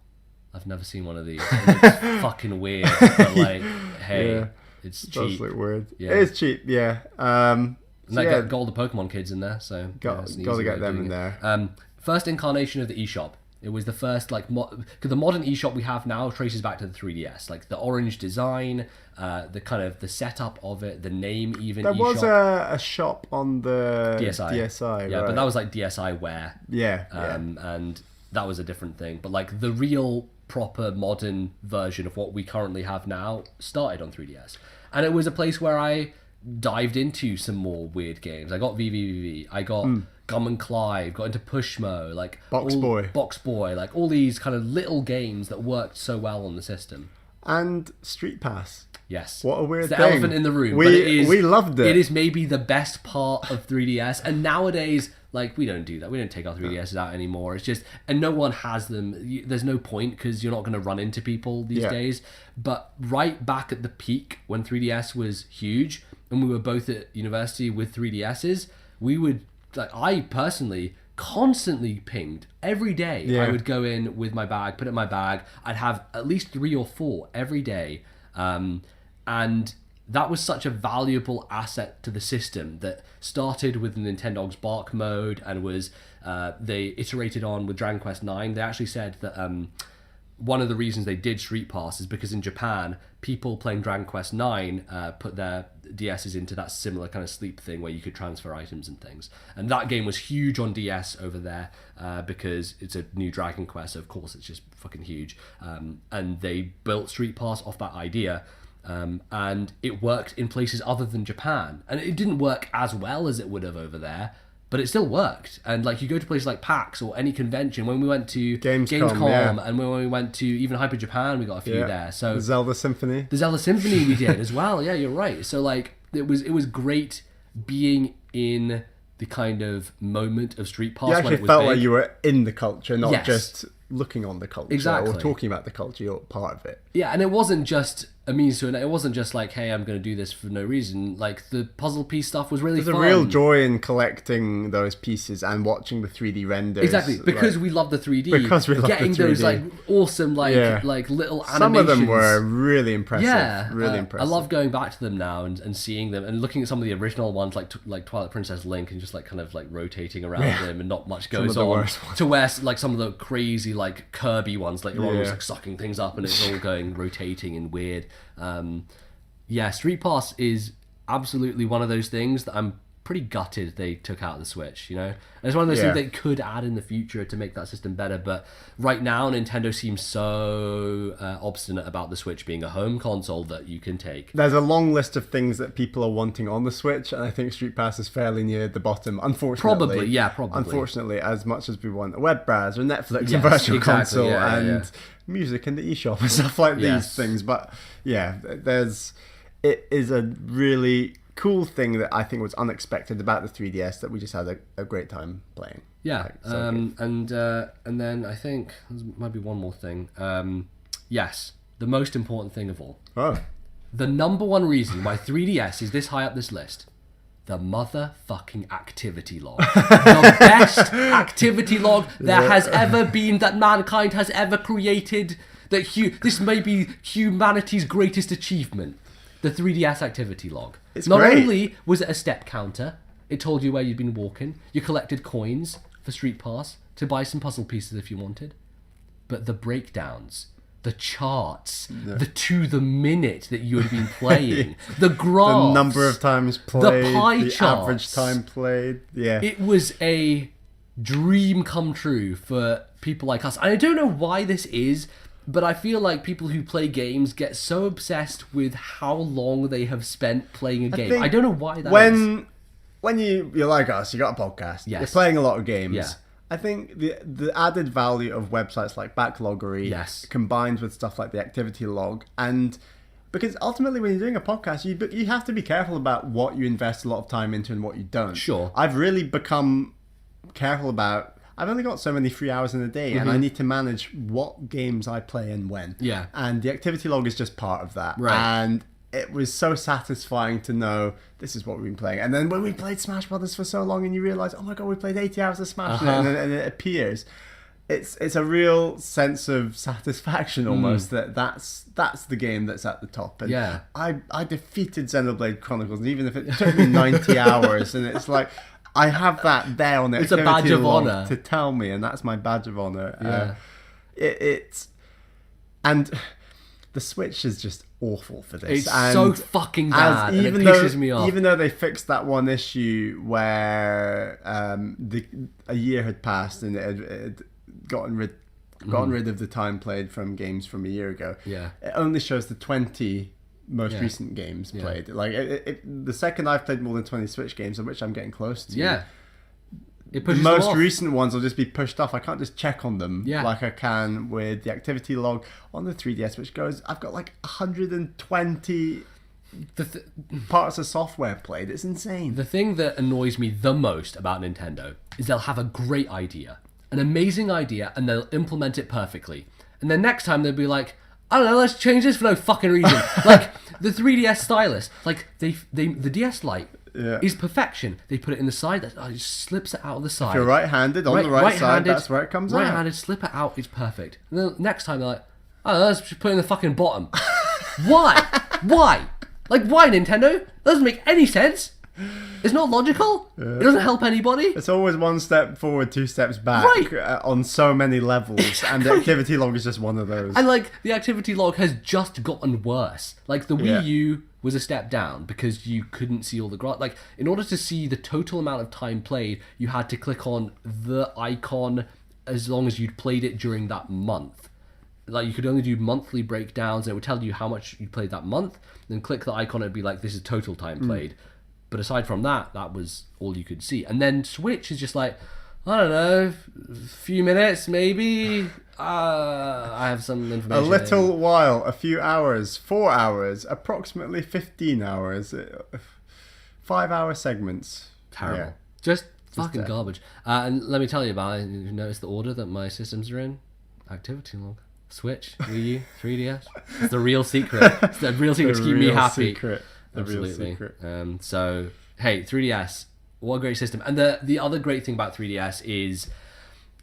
I've never seen one of these. It's fucking weird." But like, hey, it's cheap. It does look weird. Yeah. It is cheap, yeah. And got all the Pokemon kids in there, so got to get them in there. First incarnation of the eShop. It was the first because the modern eShop we have now traces back to the 3DS, like the orange design, the kind of the setup of it, the name even. There was a shop on the DSi, yeah, right. but that was like DSiWare. Yeah, and that was a different thing. But like the real proper modern version of what we currently have now started on 3DS, and it was a place where I dived into some more weird games. I got VVVV, I got Gum and Clive, got into Pushmo, like Box Boy, like all these kind of little games that worked so well on the system. And Street Pass. Yes. What a weird thing. The elephant in the room. We loved it. It is maybe the best part of 3DS. And nowadays, like, we don't do that. We don't take our 3DSs out anymore. It's just, and no one has them. There's no point because you're not going to run into people these days. But right back at the peak when 3DS was huge and we were both at university with 3DSs, we would, like, I personally constantly pinged every day. Yeah. I would go in with my bag, put it in my bag. I'd have at least 3 or 4 every day. And that was such a valuable asset to the system that started with the Nintendogs Bark mode and was they iterated on with Dragon Quest IX. They actually said that one of the reasons they did Street Pass is because in Japan, people playing Dragon Quest 9 put their DSs into that similar kind of sleep thing where you could transfer items and things. And that game was huge on DS over there because it's a new Dragon Quest, so of course it's just fucking huge. And they built Street Pass off that idea. And it worked in places other than Japan. And it didn't work as well as it would have over there, but it still worked. And like you go to places like PAX or any convention, when we went to Gamescom and when we went to even Hyper Japan, we got a few there. So the Zelda Symphony we did as well. Yeah, you're right. So like it was great being in the kind of moment of Street Pass. You actually when it was felt big. like you were in the culture, not just looking on the culture Exactly. or talking about the culture. You're part of it. Yeah, and it wasn't just a means to an end. It wasn't just like, hey, I'm going to do this for no reason. Like, the puzzle piece stuff was really fun. There's a real joy in collecting those pieces and watching the 3D renders. Exactly, because we love the 3D. Because we love getting the 3D. those like awesome like little animations. Some of them were really impressive. Yeah, really impressive. I love going back to them now and seeing them and looking at some of the original ones like Twilight Princess Link and just like kind of like rotating around them and not much goes on. To where like some of the crazy like Kirby ones, like you're always like sucking things up and it's all going rotating and weird. Street Pass is absolutely one of those things that I'm pretty gutted they took out of the Switch, you know? And it's one of those things they could add in the future to make that system better, but right now Nintendo seems so obstinate about the Switch being a home console that you can take. There's a long list of things that people are wanting on the Switch, and I think Street Pass is fairly near the bottom, unfortunately. Probably. Unfortunately, as much as we want a web browser, Netflix, and Virtual Console, and music in the eShop and stuff like these things. But it is a really cool thing that I think was unexpected about the 3DS that we just had a great time playing. Yeah, and then I think there might be one more thing. Yes, the most important thing of all. Oh. The number one reason why 3DS is this high up this list. The motherfucking activity log. The best activity log there has ever been, that mankind has ever created. This may be humanity's greatest achievement. The 3DS activity log. It's Not great. only was it a step counter, it told you where you'd been walking. You collected coins for Street Pass to buy some puzzle pieces if you wanted. But the breakdowns, the charts, the to the minute that you had been playing, the graphs, the number of times played, the pie the charts, average time played. Yeah. It was a dream come true for people like us. I don't know why this is, but I feel like people who play games get so obsessed with how long they have spent playing a game. I don't know why that is. When you're like us, you got a podcast, you're playing a lot of games. I think the added value of websites like Backloggery combined with stuff like the activity log, and because ultimately when you're doing a podcast, you have to be careful about what you invest a lot of time into and what you don't. Sure. I've really become careful about... I've only got so many free hours in a day, and I need to manage what games I play and when. Yeah. And the activity log is just part of that. Right. And it was so satisfying to know this is what we've been playing. And then when we played Smash Brothers for so long and you realise, oh my god, we played 80 hours of Smash, and it appears. It's a real sense of satisfaction almost that's the game that's at the top. And I defeated Xenoblade Chronicles, and even if it took me 90 hours, and it's like... I have that there on the It's a badge of honor to tell me, and that's my badge of honor. And the Switch is just awful for this. It's and so fucking bad, and it pisses me off. Even though they fixed that one issue where a year had passed and it had gotten rid of the time played from games from a year ago. Yeah, it only shows the 20 most recent games played. Like the second I've played more than 20 Switch games, of which I'm getting close to. It the most recent ones will just be pushed off. I can't just check on them like I can with the activity log on the 3DS, which goes, I've got like 120 parts of software played. It's insane. The thing that annoys me the most about Nintendo is they'll have a great idea, an amazing idea, and they'll implement it perfectly. And then next time they'll be like, I don't know, let's change this for no fucking reason. Like, the 3DS stylus, like, the DS Lite is perfection. They put it in the side, it just slips it out of the side. If you're right-handed, on the right side, that's where it comes out. Right-handed, slip it out, it's perfect. And then next time they're like, oh, let's just put it in the fucking bottom. Why? Why? Like, why, Nintendo? That doesn't make any sense. It's not logical. It doesn't help anybody. It's always one step forward, two steps back, on so many levels, Exactly. and the activity log is just one of those. And like the activity log has just gotten worse. Like the Wii U was a step down because you couldn't see all the like in order to see the total amount of time played, you had to click on the icon as long as you'd played it during that month. Like you could only do monthly breakdowns, and it would tell you how much you played that month. Then click the icon, it'd be like, this is total time played. But aside from that, that was all you could see. And then Switch is just like, I don't know, a few minutes maybe. I have some information. A little while, a few hours, 4 hours, approximately 15 hours, 5-hour segments. Terrible. Yeah. Just fucking garbage. And let me tell you about it. You notice the order that my systems are in? Activity log. Switch, Wii U, 3DS. It's the real secret. It's the real secret to keep me happy. Absolutely. So, hey, 3DS, what a great system. And the other great thing about 3DS is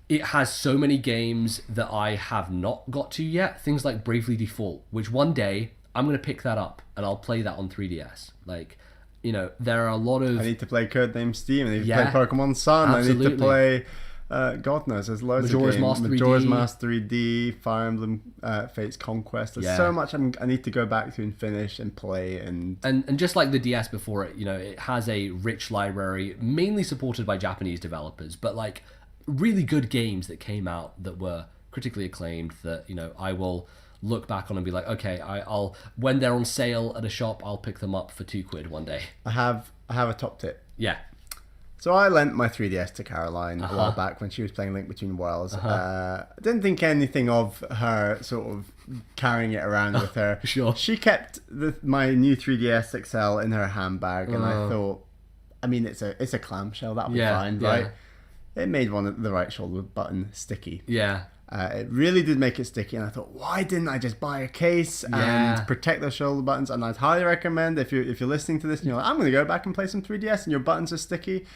it has so many games that I have not got to yet. Things like Bravely Default, which one day I'm going to pick that up and I'll play that on 3DS. Like, you know, there are a lot of... I need to play Codename Steam. I need to play Pokemon Sun. Absolutely. I need to play... God knows, there's loads Majora's of games. Mask 3D. Majora's Mask 3D, Fire Emblem, Fates Conquest. There's so much I need to go back to and finish and play. And just like the DS before it, you know, it has a rich library, mainly supported by Japanese developers, but like really good games that came out that were critically acclaimed that, you know, I will look back on and be like, okay, I'll when they're on sale at a shop, I'll pick them up for £2 one day. I have a top tip. Yeah. So I lent my 3DS to Caroline a while back when she was playing Link Between Worlds. I didn't think anything of her sort of carrying it around with her. Sure. She kept my new 3DS XL in her handbag, and I thought, I mean, it's a clamshell, that'll be fine, right? It made one of the right shoulder button sticky. Yeah. It really did make it sticky, and I thought, why didn't I just buy a case and protect those shoulder buttons? And I'd highly recommend, if you're listening to this and you're like, I'm going to go back and play some 3DS and your buttons are sticky,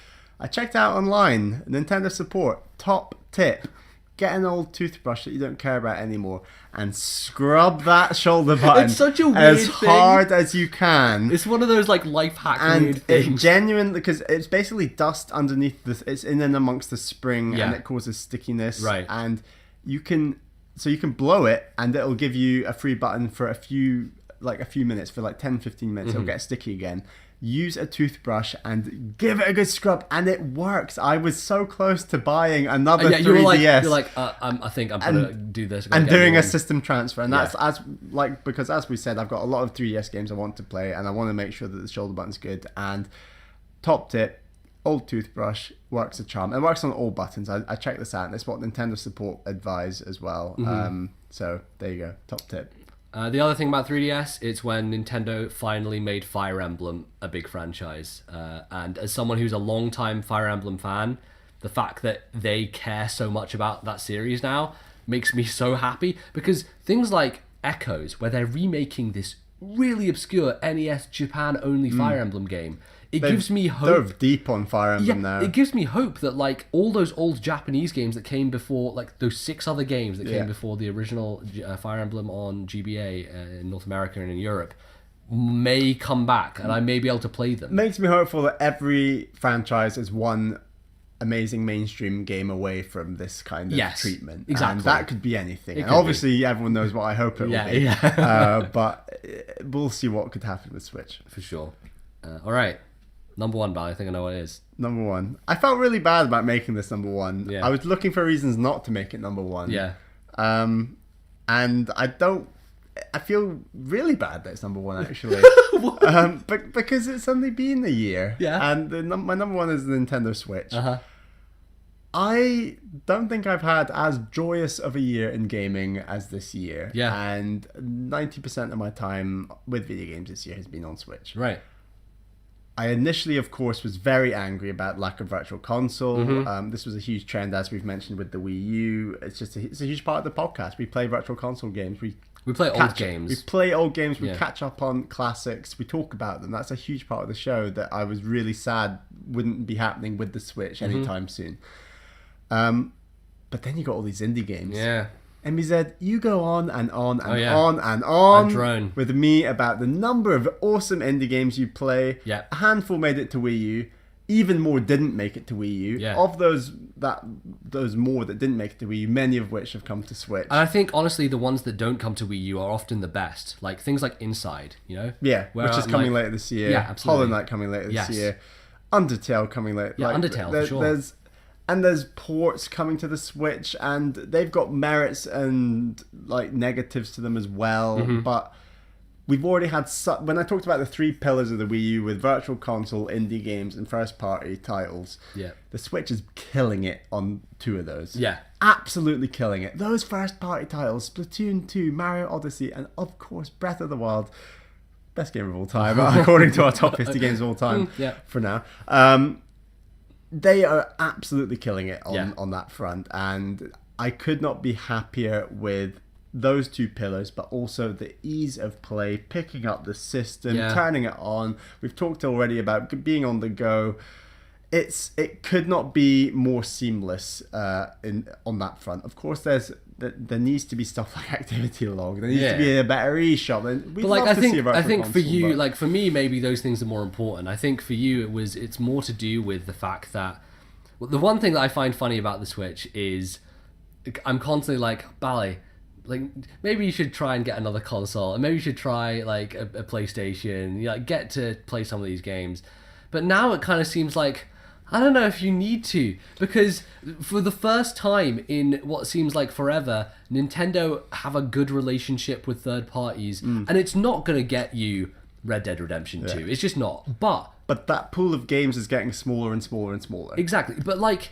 I checked out online, Nintendo support, top tip, get an old toothbrush that you don't care about anymore and scrub that shoulder button It's such a weird as thing. hard as you can. It's one of those like life hack And weird it things. genuinely, because it's basically dust underneath it's in and amongst the spring, and it causes stickiness. Right. And you can blow it, and it'll give you a free button for a few minutes, for like 10-15 minutes. It'll get sticky again. Use a toothbrush and give it a good scrub, and it works. I was so close to buying another 3DS. You're like, I think I'm gonna do this. And doing a system transfer, and that's because as we said, I've got a lot of 3DS games I want to play, and I want to make sure that the shoulder button's good. And top tip, old toothbrush works a charm. It works on all buttons. I checked this out, and it's what Nintendo support advise as well. So there you go, top tip. The other thing about 3DS, it's when Nintendo finally made Fire Emblem a big franchise. And as someone who's a long-time Fire Emblem fan, the fact that they care so much about that series now makes me so happy. Because things like Echoes, where they're remaking this really obscure NES Japan-only Fire Emblem game, it gives me hope. Dove deep on Fire Emblem now. It gives me hope that like all those old Japanese games that came before, like those 6 other games that came before the original Fire Emblem on GBA in North America and in Europe, may come back, and I may be able to play them. Makes me hopeful that every franchise is one amazing mainstream game away from this kind of treatment. Exactly. And that could be anything. And obviously everyone knows what I hope it will be. But we'll see what could happen with Switch. For sure. All right. Number 1, Bal. I think I know what it is. Number 1. I felt really bad about making this number 1. Yeah. I was looking for reasons not to make it number 1. Yeah. And I feel really bad that it's number 1 actually. But because it's only been a year. Yeah. And my number 1 is the Nintendo Switch. I don't think I've had as joyous of a year in gaming as this year. Yeah. And 90% of my time with video games this year has been on Switch. Right. I initially, of course, was very angry about lack of virtual console. This was a huge trend, as we've mentioned, with the Wii U. It's a huge part of the podcast. We play virtual console games. We play old games. We play old games. We catch up on classics. We talk about them. That's a huge part of the show that I was really sad wouldn't be happening with the Switch anytime soon. But then you got all these indie games. Yeah. MBZ, you go on and on and yeah. on and on I drone. with me about the number of awesome indie games you play. Yeah. A handful made it to Wii U. Even more didn't make it to Wii U. Yeah. Of those more that didn't make it to Wii U, many of which have come to Switch. And I think, honestly, the ones that don't come to Wii U are often the best. Like, things like Inside, you know? Yeah, which is coming later this year. Yeah, absolutely. Hollow Knight coming later this year. Undertale coming later. Yeah, Undertale, for sure. There's ports coming to the Switch, and they've got merits and like negatives to them as well. Mm-hmm. But we've already had when I talked about the 3 pillars of the Wii U with Virtual Console, indie games, and first-party titles. Yeah. The Switch is killing it on 2 of those. Yeah. Absolutely killing it. Those first-party titles, Splatoon 2, Mario Odyssey, and of course Breath of the Wild. Best game of all time, according to our top 50 games of all time. Yeah. For now. They are absolutely killing it on that front, and I could not be happier with those 2 pillars, but also the ease of play, picking up the system, turning it on. We've talked already about being on the go. It could not be more seamless on that front. Of course, there needs to be stuff like activity log. There needs to be a better eShop. And we'd love to see a virtual I think console, for you, but... like for me, maybe those things are more important. I think for you, it's more to do with the fact that the one thing that I find funny about the Switch is I'm constantly like, Bally, like maybe you should try and get another console, and maybe you should try like a PlayStation. You like get to play some of these games, but now it kind of seems like, I don't know if you need to, because for the first time in what seems like forever, Nintendo have a good relationship with third parties, and it's not going to get you Red Dead Redemption 2. It's just not. But that pool of games is getting smaller and smaller and smaller. Exactly. But like,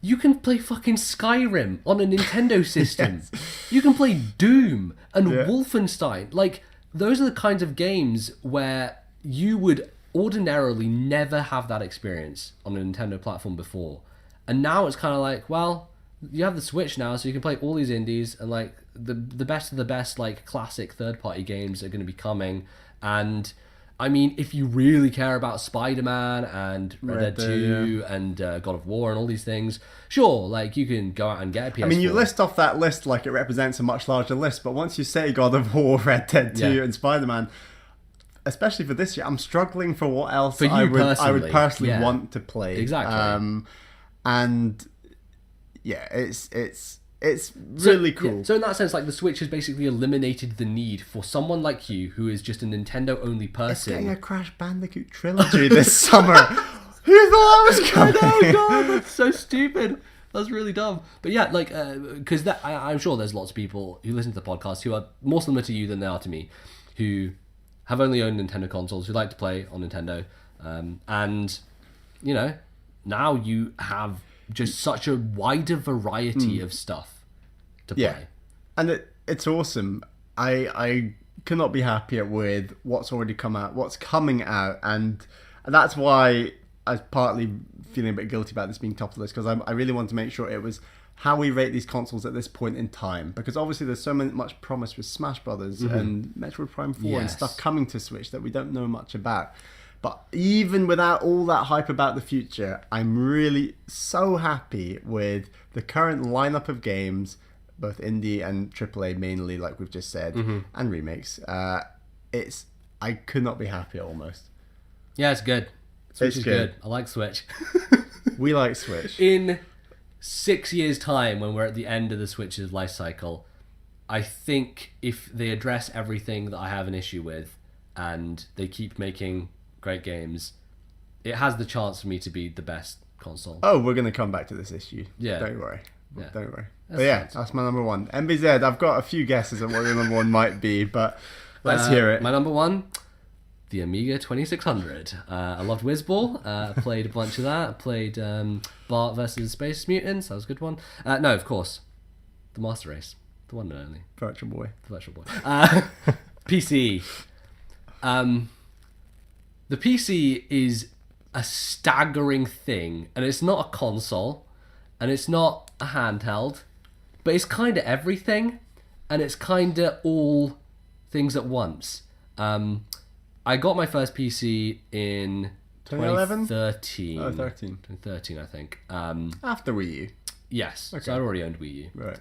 you can play fucking Skyrim on a Nintendo system. You can play Doom and Wolfenstein. Like, those are the kinds of games where you would ordinarily never have that experience on a Nintendo platform before, and now it's kind of like, well, you have the Switch now, so you can play all these indies, and like the best of the best like classic third-party games are going to be coming. And I mean, if you really care about Spider-Man and Red Dead 2 and God of War and all these things, sure, like you can go out and get a PS4. I mean, you list off that list like it represents a much larger list, but once you say God of War, Red Dead 2 and Spider-Man, especially for this year, I'm struggling for what else I would personally want to play. Exactly. And yeah, it's really cool. Yeah, so in that sense, like the Switch has basically eliminated the need for someone like you, who is just a Nintendo only person. It's getting a Crash Bandicoot trilogy this summer. Who thought that was coming? Oh god, that's so stupid. That's really dumb. But yeah, like because I'm sure there's lots of people who listen to the podcast who are more similar to you than they are to me, who have only owned Nintendo consoles, who like to play on Nintendo, and you know, now you have just such a wider variety of stuff to play. And it's awesome. I cannot be happier with what's already come out, what's coming out, and that's why I was partly feeling a bit guilty about this being top of the list, because I really want to make sure it was how we rate these consoles at this point in time, because obviously there's so much promise with Smash Brothers and Metroid Prime 4 and stuff coming to Switch that we don't know much about. But even without all that hype about the future, I'm really so happy with the current lineup of games, both indie and AAA mainly, like we've just said, and remakes. I could not be happier almost. Yeah, it's good. Switch is good. I like Switch. We like Switch. In 6 years' time, when we're at the end of the Switch's life cycle, I think if they address everything that I have an issue with and they keep making great games, it has the chance for me to be the best console. Oh, we're going to come back to this issue. Yeah. Don't worry. Yeah. Don't worry. But yeah, that's my number one. MBZ, I've got a few guesses on what your number one might be, but let's hear it. My number one, the Amiga 2600. I loved Whizball. Played a bunch of that. Played Bart versus Space Mutants. That was a good one. No, of course, the Master Race. The one and only. Virtual Boy. The Virtual Boy. PC. The PC is a staggering thing, and it's not a console, and it's not a handheld, but it's kind of everything, and it's kind of all things at once. I got my first PC in 2011? 2013. Oh, 13. 2013, I think. After Wii U. Yes, Okay. so I already owned Wii U. Right.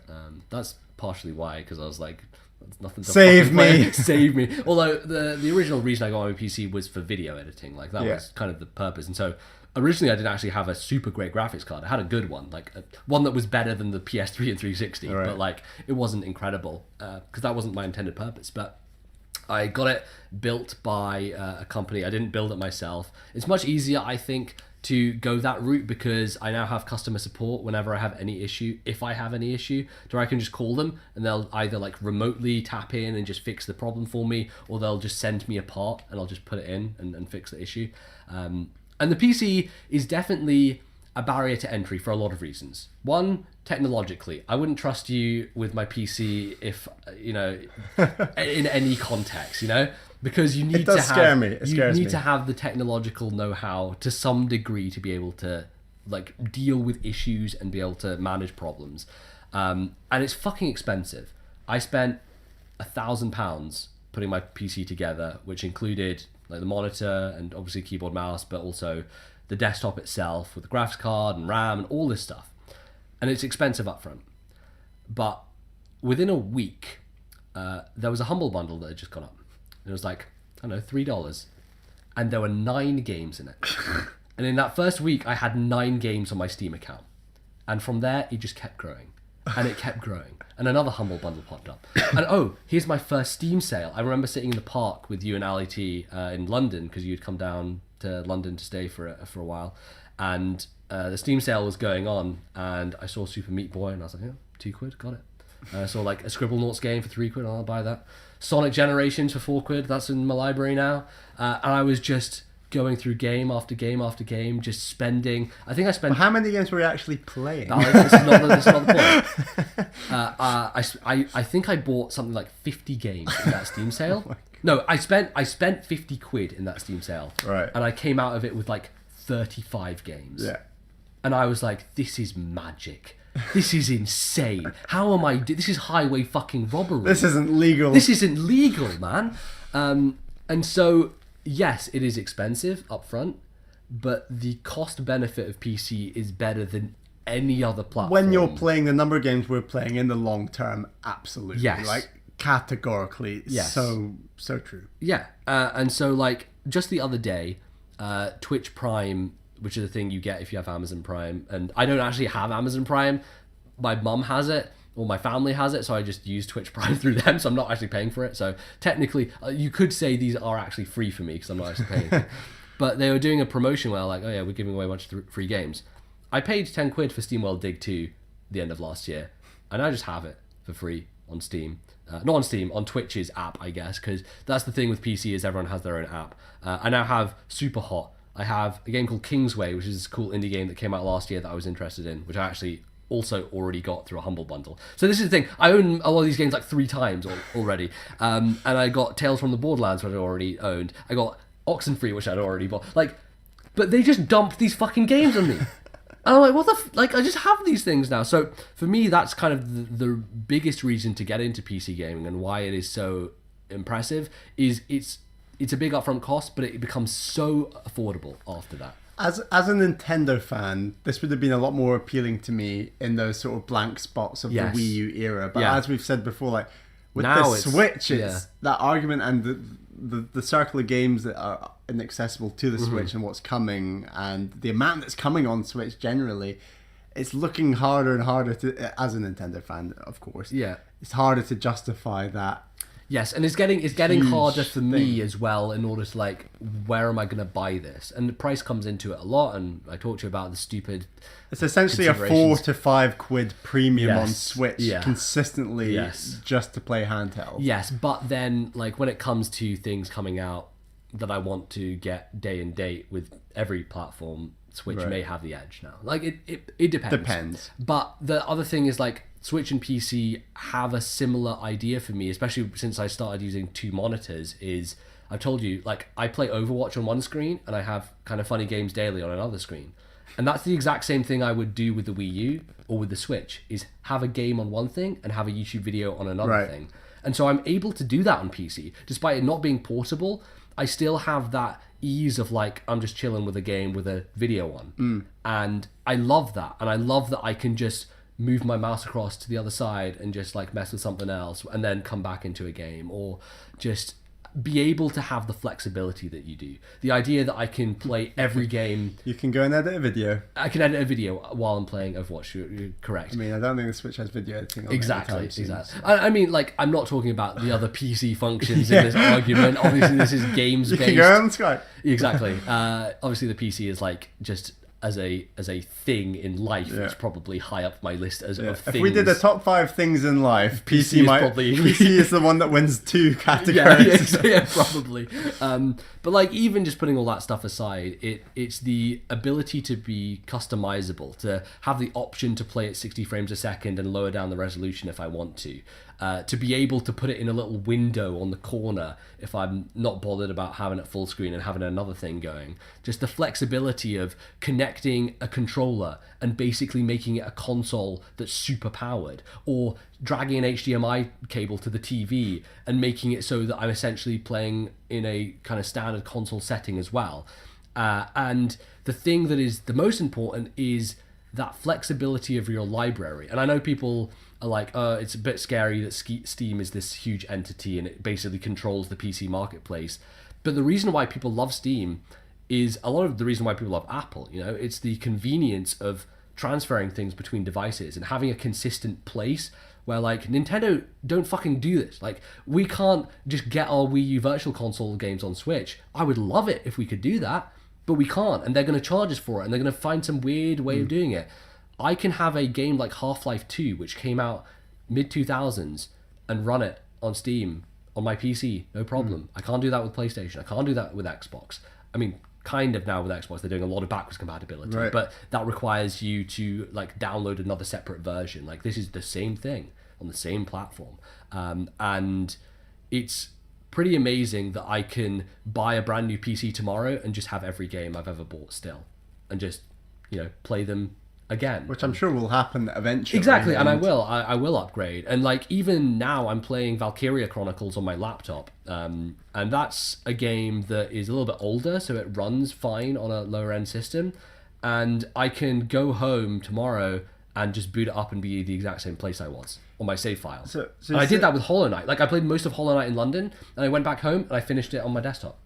That's partially why, because I was like, there's nothing to Save me. Save me. Although the original reason I got my PC was for video editing. Like that was kind of the purpose. And so originally I didn't actually have a super great graphics card. I had a good one, like one that was better than the PS3 and 360, but like it wasn't incredible because that wasn't my intended purpose. But I got it built by a company. I didn't build it myself. It's much easier, I think, to go that route because I now have customer support whenever I have any issue. If I have any issue, I can just call them and they'll either like remotely tap in and just fix the problem for me, or they'll just send me a part and I'll just put it in and fix the issue. And the PC is definitely a barrier to entry for a lot of reasons. One, technologically, I wouldn't trust you with my PC if, you know, in any context, you know, because you need to have, scare me. It scares me. to have the technological know-how to some degree to be able to like deal with issues and be able to manage problems. And it's fucking expensive. I spent £1,000 putting my PC together, which included like the monitor and obviously keyboard, mouse, but also the desktop itself with the graphics card and RAM and all this stuff. And it's expensive upfront. But within a week, there was a Humble Bundle that had just gone up. It was like, I don't know, $3. And there were 9 games in it. And in that first week, I had 9 games on my Steam account. And from there, it just kept growing. And it kept growing. And another Humble Bundle popped up. And here's my first Steam sale. I remember sitting in the park with you and Ali T in London, because you'd come down to London to stay for a while. And the Steam sale was going on. And I saw Super Meat Boy, and I was like, yeah, £2, got it. I saw like a Scribblenauts game for £3, I'll buy that. Sonic Generations for £4, that's in my library now. And I was just going through game after game after game, just spending. I think I spent. Well, how many games were you actually playing? This is not the point. I think I bought something like 50 games in that Steam sale. Oh No, I spent £50 in that Steam sale. Right. And I came out of it with like 35 games. Yeah. And I was like, this is magic. This is insane. How am I? This is highway fucking robbery. This isn't legal. This isn't legal, man. And so, yes, it is expensive up front, but the cost benefit of PC is better than any other platform. When you're playing the number of games we're playing in the long term, absolutely. Yes. Like, categorically, yes. So true. Yeah. And so, like, just the other day, Twitch Prime, which is a thing you get if you have Amazon Prime, and I don't actually have Amazon Prime. My mum has it, or my family has it, so I just use Twitch Prime through them, so I'm not actually paying for it. So technically, you could say these are actually free for me, because I'm not actually paying for it. But they were doing a promotion where like, oh yeah, we're giving away a bunch of free games. I paid £10 for SteamWorld Dig 2 the end of last year, and I just have it for free on Steam. Not on Steam, on Twitch's app, I guess, because that's the thing with PC is everyone has their own app. I now have Super Hot. I have a game called Kingsway, which is this cool indie game that came out last year that I was interested in, which I actually also already got through a Humble Bundle. So this is the thing, I own a lot of these games like 3 times already. And I got Tales from the Borderlands, which I already owned. I got Oxenfree, which I'd already bought. Like, but they just dumped these fucking games on me. And I'm like, what the like, I just have these things now. So for me, that's kind of the biggest reason to get into PC gaming and why it is so impressive is it's a big upfront cost, but it becomes so affordable after that. As a Nintendo fan, this would have been a lot more appealing to me in those sort of blank spots of Yes. the Wii U era. But Yeah. as we've said before, like with Now the it's- Switch, it's yeah. that argument and the circle of games that are inaccessible to the Switch and what's coming and the amount that's coming on Switch generally, it's looking harder and harder to, as a Nintendo fan, of course. Yeah. It's harder to justify that. Yes, and it's getting Huge harder for me thing. as well in order to like, where am I going to buy this? And the price comes into it a lot, and I talked to you about the stupid. It's essentially a considerations. £4 to £5 premium on Yes. Switch Yeah. consistently Yes. just to play handheld. Yes, but then like when it comes to things coming out that I want to get day and date with every platform, Switch Right. may have the edge now. Like it depends. Depends. But the other thing is like Switch and PC have a similar idea for me, especially since I started using 2 monitors, is I've told you, like I play Overwatch on one screen and I have kind of funny games daily on another screen. And that's the exact same thing I would do with the Wii U or with the Switch, is have a game on one thing and have a YouTube video on another Right. thing. And so I'm able to do that on PC. Despite it not being portable, I still have that ease of like, I'm just chilling with a game with a video on. And I love that. And I love that I can just move my mouse across to the other side and just like mess with something else and then come back into a game, or just be able to have the flexibility that you do. The idea that I can play every game. You can go and edit a video. I can edit a video while I'm playing Overwatch. You're correct. I mean, I don't think the Switch has video editing on Exactly. So. I mean, like, I'm not talking about the other PC functions in this argument. Obviously, this is games based. You can go on Skype. Exactly. Obviously, the PC is like just as a thing in life. It's probably high up my list of things. If we did a top 5 things in life, PC is the one that wins 2 categories. Yeah, probably. But like, even just putting all that stuff aside, it's the ability to be customizable, to have the option to play at 60 frames a second and lower down the resolution if I want to be able to put it in a little window on the corner if I'm not bothered about having it full screen and having another thing going. Just the flexibility of connecting a controller and basically making it a console that's super powered, or dragging an HDMI cable to the TV and making it so that I'm essentially playing in a kind of standard console setting as well. And the thing that is the most important is that flexibility of your library. And I know people are like, it's a bit scary that Steam is this huge entity and it basically controls the PC marketplace. But the reason why people love Steam is a lot of the reason why people love Apple. You know, it's the convenience of transferring things between devices and having a consistent place where, like, Nintendo don't fucking do this. Like, we can't just get our Wii U Virtual Console games on Switch. I would love it if we could do that, but we can't, and they're going to charge us for it, and they're going to find some weird way of doing it. I can have a game like Half-Life 2, which came out mid-2000s, and run it on Steam on my PC, no problem. I can't do that with PlayStation. I can't do that with Xbox. I mean, kind of now with Xbox, they're doing a lot of backwards compatibility, right, but that requires you to like download another separate version. Like, this is the same thing on the same platform, and it's pretty amazing that I can buy a brand new PC tomorrow and just have every game I've ever bought still, and just, you know, play them again. Which I'm sure will happen eventually. Exactly, and I will upgrade. And like, even now I'm playing Valkyria Chronicles on my laptop, and that's a game that is a little bit older, so it runs fine on a lower end system, and I can go home tomorrow and just boot it up and be the exact same place I was on my save file. So and I did that with Hollow Knight. Like, I played most of Hollow Knight in London, and I went back home and I finished it on my desktop.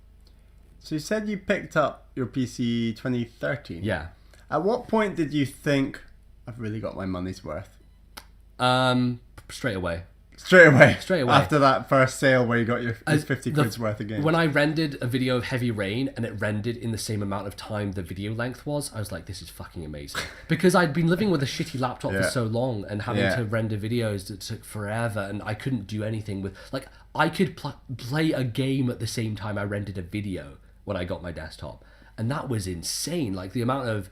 So you said you picked up your PC 2013. Yeah. At what point did you think, I've really got my money's worth? Straight away. Straight away. After that first sale where you got your 50 quid's worth of games. When I rendered a video of Heavy Rain and it rendered in the same amount of time the video length was, I was like, this is fucking amazing. Because I'd been living with a shitty laptop for so long and having to render videos that took forever, and I couldn't do anything with... Like, I could play a game at the same time I rendered a video when I got my desktop. And that was insane. Like, the amount of...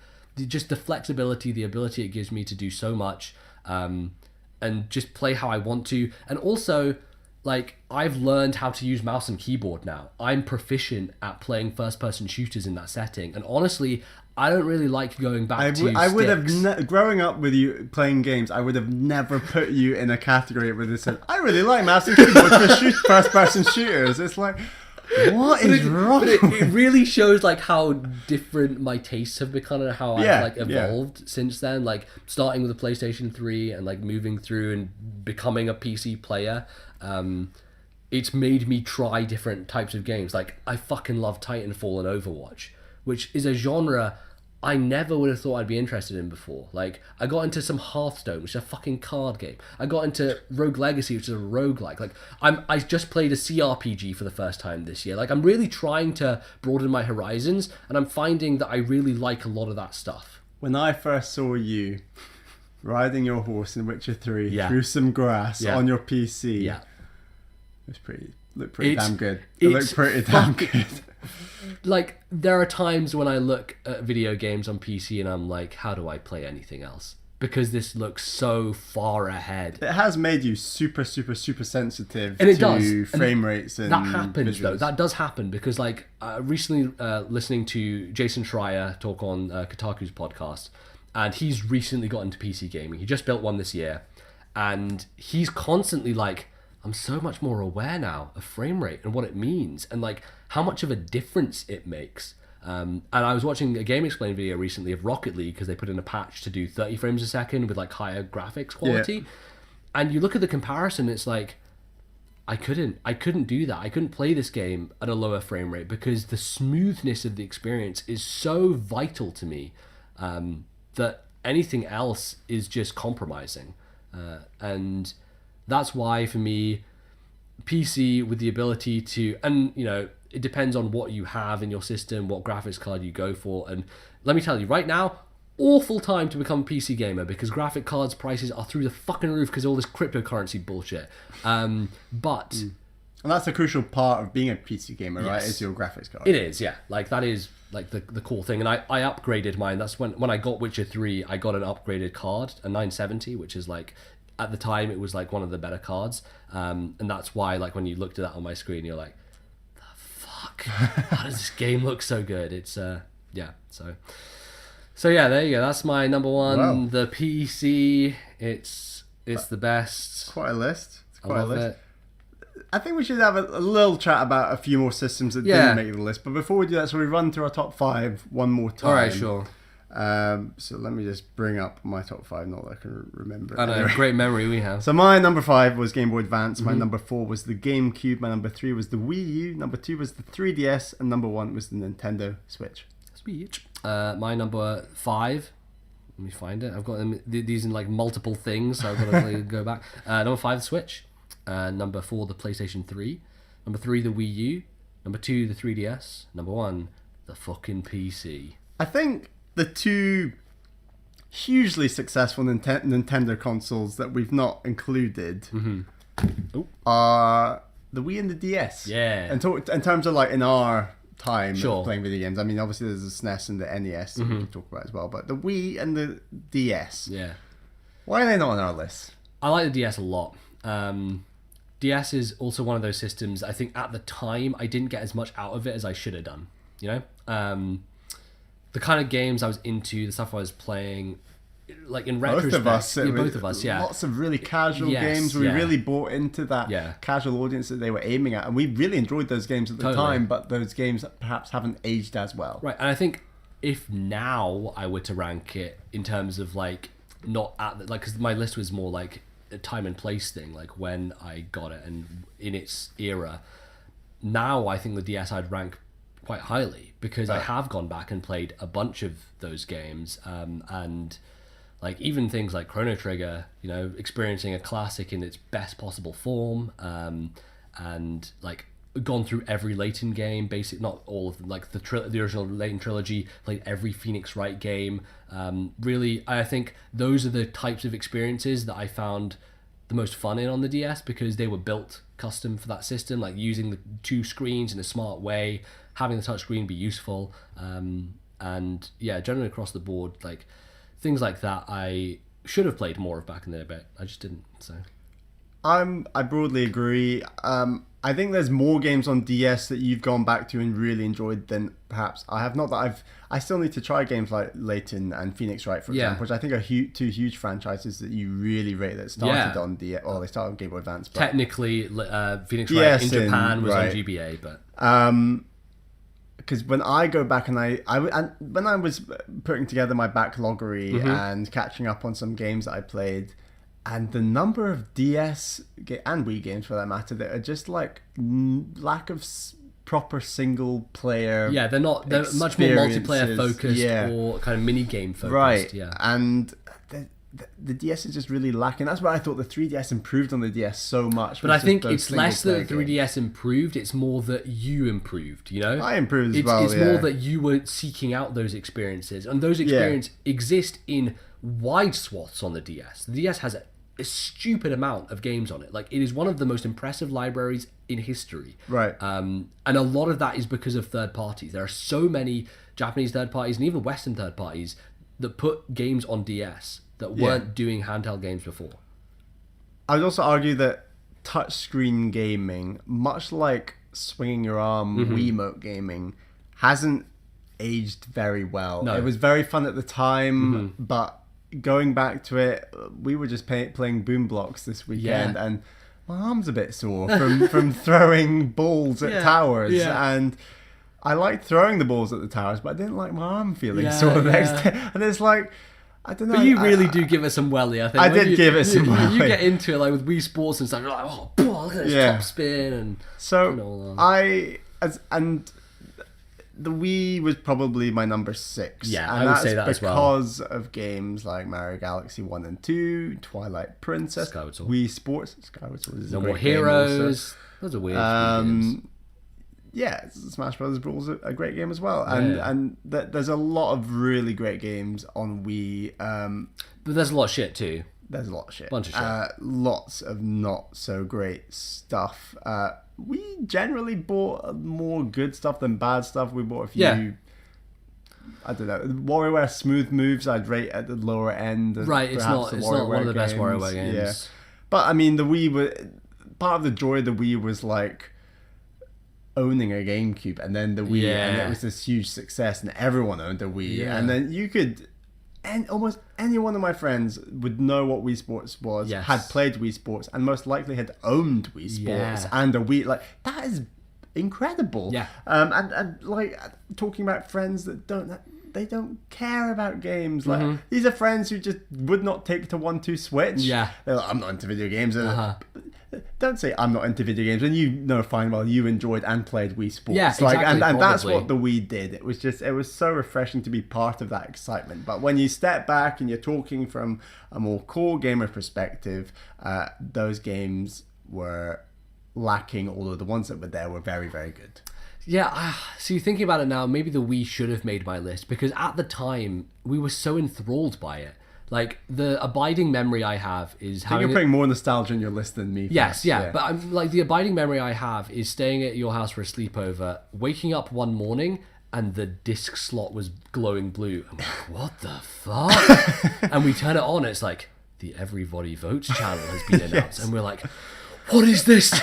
Just the flexibility, the ability it gives me to do so much, and just play how I want to. And also, like, I've learned how to use mouse and keyboard now. I'm proficient at playing first-person shooters in that setting. And honestly, I don't really like going back to I would have growing up with you playing games, I would have never put you in a category where they said, I really like mouse and keyboard for first-person shooters. It's like... What is wrong? But it really shows like how different my tastes have become and how I've like evolved since then. Like, starting with the PlayStation 3 and like moving through and becoming a PC player. It's made me try different types of games. Like, I fucking love Titanfall and Overwatch, which is a genre I never would have thought I'd be interested in before. Like, I got into some Hearthstone, which is a fucking card game. I got into Rogue Legacy, which is a roguelike. Like, I just played a CRPG for the first time this year. Like, I'm really trying to broaden my horizons, and I'm finding that I really like a lot of that stuff. When I first saw you riding your horse in Witcher 3 through some grass on your PC, it was looked pretty damn good. It looked pretty damn good. Like, there are times when I look at video games on PC and I'm like, how do I play anything else? Because this looks so far ahead. It has made you super, super, super sensitive and it to does. frame rates and that happens visuals. Though. That does happen because, like, recently listening to Jason Schreier talk on Kotaku's podcast, and he's recently got into PC gaming. He just built one this year, and he's constantly like, I'm so much more aware now of frame rate and what it means and like how much of a difference it makes. And I was watching a Game Explain video recently of Rocket League because they put in a patch to do 30 frames a second with like higher graphics quality. Yeah. And you look at the comparison, it's like, I couldn't do that. I couldn't play this game at a lower frame rate because the smoothness of the experience is so vital to me that anything else is just compromising. And that's why, for me, PC with the ability to, and you know, it depends on what you have in your system, what graphics card you go for. And let me tell you, right now, awful time to become a PC gamer because graphic cards prices are through the fucking roof because of all this cryptocurrency bullshit. But and that's a crucial part of being a PC gamer, right? Is your graphics card. It is, yeah. Like that is like the cool thing. And I upgraded mine. That's when I got Witcher 3, I got an upgraded card, a 970, which is like, at the time it was like one of the better cards. And that's why, like, when you looked at that on my screen, you're like, the fuck? How does this game look so good? It's yeah. So yeah, there you go. That's my number one. Wow. The PC. It's the best. Quite a list. It's quite I love a list. it. I think we should have a little chat about a few more systems that didn't make the list. But before we do that, so we run through our top 5 one more time. All right, sure. So let me just bring up my top 5. Not that I can remember. I know, anyway. Great memory we have. So my number 5 was Game Boy Advance. My number 4 was the GameCube. My number 3 was the Wii U. Number 2 was the 3DS, and number 1 was the Nintendo Switch. Switch. My number 5. Let me find it. I've got them, these in like multiple things, so I've got to really go back. Number 5, the Switch. Number 4, the PlayStation 3. Number 3, the Wii U. Number 2, the 3DS. Number 1, the fucking PC. I think the two hugely successful Nintendo consoles that we've not included are the Wii and the DS. Yeah. In terms of like in our time Sure. playing video games. I mean, obviously there's the SNES and the NES that we can talk about as well, but the Wii and the DS. Yeah. Why are they not on our list? I like the DS a lot. DS is also one of those systems, I think at the time I didn't get as much out of it as I should have done. You know? The kind of games I was into, the stuff I was playing, like in retrospect. Both of us, yeah. Lots of really casual games where we really bought into that casual audience that they were aiming at. And we really enjoyed those games at the time, but those games perhaps haven't aged as well. Right, and I think if now I were to rank it in terms of like, not at the, like, because my list was more like a time and place thing, like when I got it and in its era. Now I think the DS I'd rank quite highly because I have gone back and played a bunch of those games, and like even things like Chrono Trigger, you know, experiencing a classic in its best possible form, and like gone through every Layton game, not all of them, like the original Layton trilogy, played every Phoenix Wright game. Really, I think those are the types of experiences that I found the most fun in on the DS because they were built custom for that system, like using the two screens in a smart way, having the touchscreen be useful, and yeah, generally across the board, like things like that I should have played more of back in the day, but I just didn't. So I broadly agree. I think there's more games on DS that you've gone back to and really enjoyed than perhaps I have. Not that I still need to try games like Layton and Phoenix Wright, for example, which I think are two huge franchises that you really rate that started on DS. Well, they started on Game Boy Advance. But technically, Phoenix Wright in Japan was on GBA, but because when I go back and when I was putting together my backloggery and catching up on some games that I played. And the number of DS and Wii games, for that matter, that are just like lack of proper single player. Yeah, they're not. They're much more multiplayer focused or kind of mini game focused. Right. Yeah. And the DS is just really lacking. That's why I thought the 3DS improved on the DS so much. But I think it's less that the 3DS improved. It's more that you improved. You know, I improved as well. It's more that you were seeking out those experiences, and those experiences exist in wide swaths on the DS. The DS has a stupid amount of games on it. Like, it is one of the most impressive libraries in history. Right. And a lot of that is because of third parties. There are so many Japanese third parties and even Western third parties that put games on DS that weren't doing handheld games before. I would also argue that touchscreen gaming, much like swinging your arm Wiimote gaming, hasn't aged very well. No. It was very fun at the time, but going back to it, we were just playing Boom Blocks this weekend, and my arm's a bit sore from throwing balls at towers, and I liked throwing the balls at the towers, but I didn't like my arm feeling Yeah, sore the next yeah. day. And it's like, I don't know. But you really do give it some welly, I think. I did give it some When you welly. get into it, like with Wii Sports and stuff, you're like, oh, look at this top spin and So putting it all on. and the Wii was probably my number 6. Yeah, and I would say that as well. because of games like Mario Galaxy 1 and 2, Twilight Princess, Skyward Sword. Wii Sports, Skyward Sword is No a More great game also. Heroes. Those are weird games. Yeah, Smash Brothers Brawl is a great game as well, and there's a lot of really great games on Wii. But there's a lot of shit too. There's a lot of shit. Bunch of shit. Lots of not so great stuff. We generally bought more good stuff than bad stuff. We bought a few. Yeah. I don't know. WarioWare Smooth Moves I'd rate at the lower end. Right, it's not one of the best WarioWare games. Yeah. But I mean, the Wii was part of the joy of the Wii was like owning a GameCube, and then the Wii, and it was this huge success, and everyone owned a Wii, and then you could. And almost any one of my friends would know what Wii Sports was, had played Wii Sports, and most likely had owned Wii Sports and a Wii. Like, that is incredible. Yeah. And like talking about friends that they don't care about games. Like these are friends who just would not take to 1-2 Switch. Yeah. They're like, I'm not into video games. Don't say I'm not into video games when you know fine well you enjoyed and played Wii Sports. Yeah, exactly, and that's what the Wii did. It was so refreshing to be part of that excitement. But when you step back and you're talking from a more core gamer perspective, those games were lacking, although the ones that were there were very, very good. Yeah, see, thinking about it now, maybe the Wii should have made my list, because at the time we were so enthralled by it. Like, the abiding memory I have is I think you're putting more nostalgia in your list than me. Yes, yeah. But I'm like, the abiding memory I have is staying at your house for a sleepover, waking up one morning, and the disc slot was glowing blue. I'm like, what the fuck? And we turn it on, and it's like, the Everybody Votes channel has been announced. And we're like, what is this?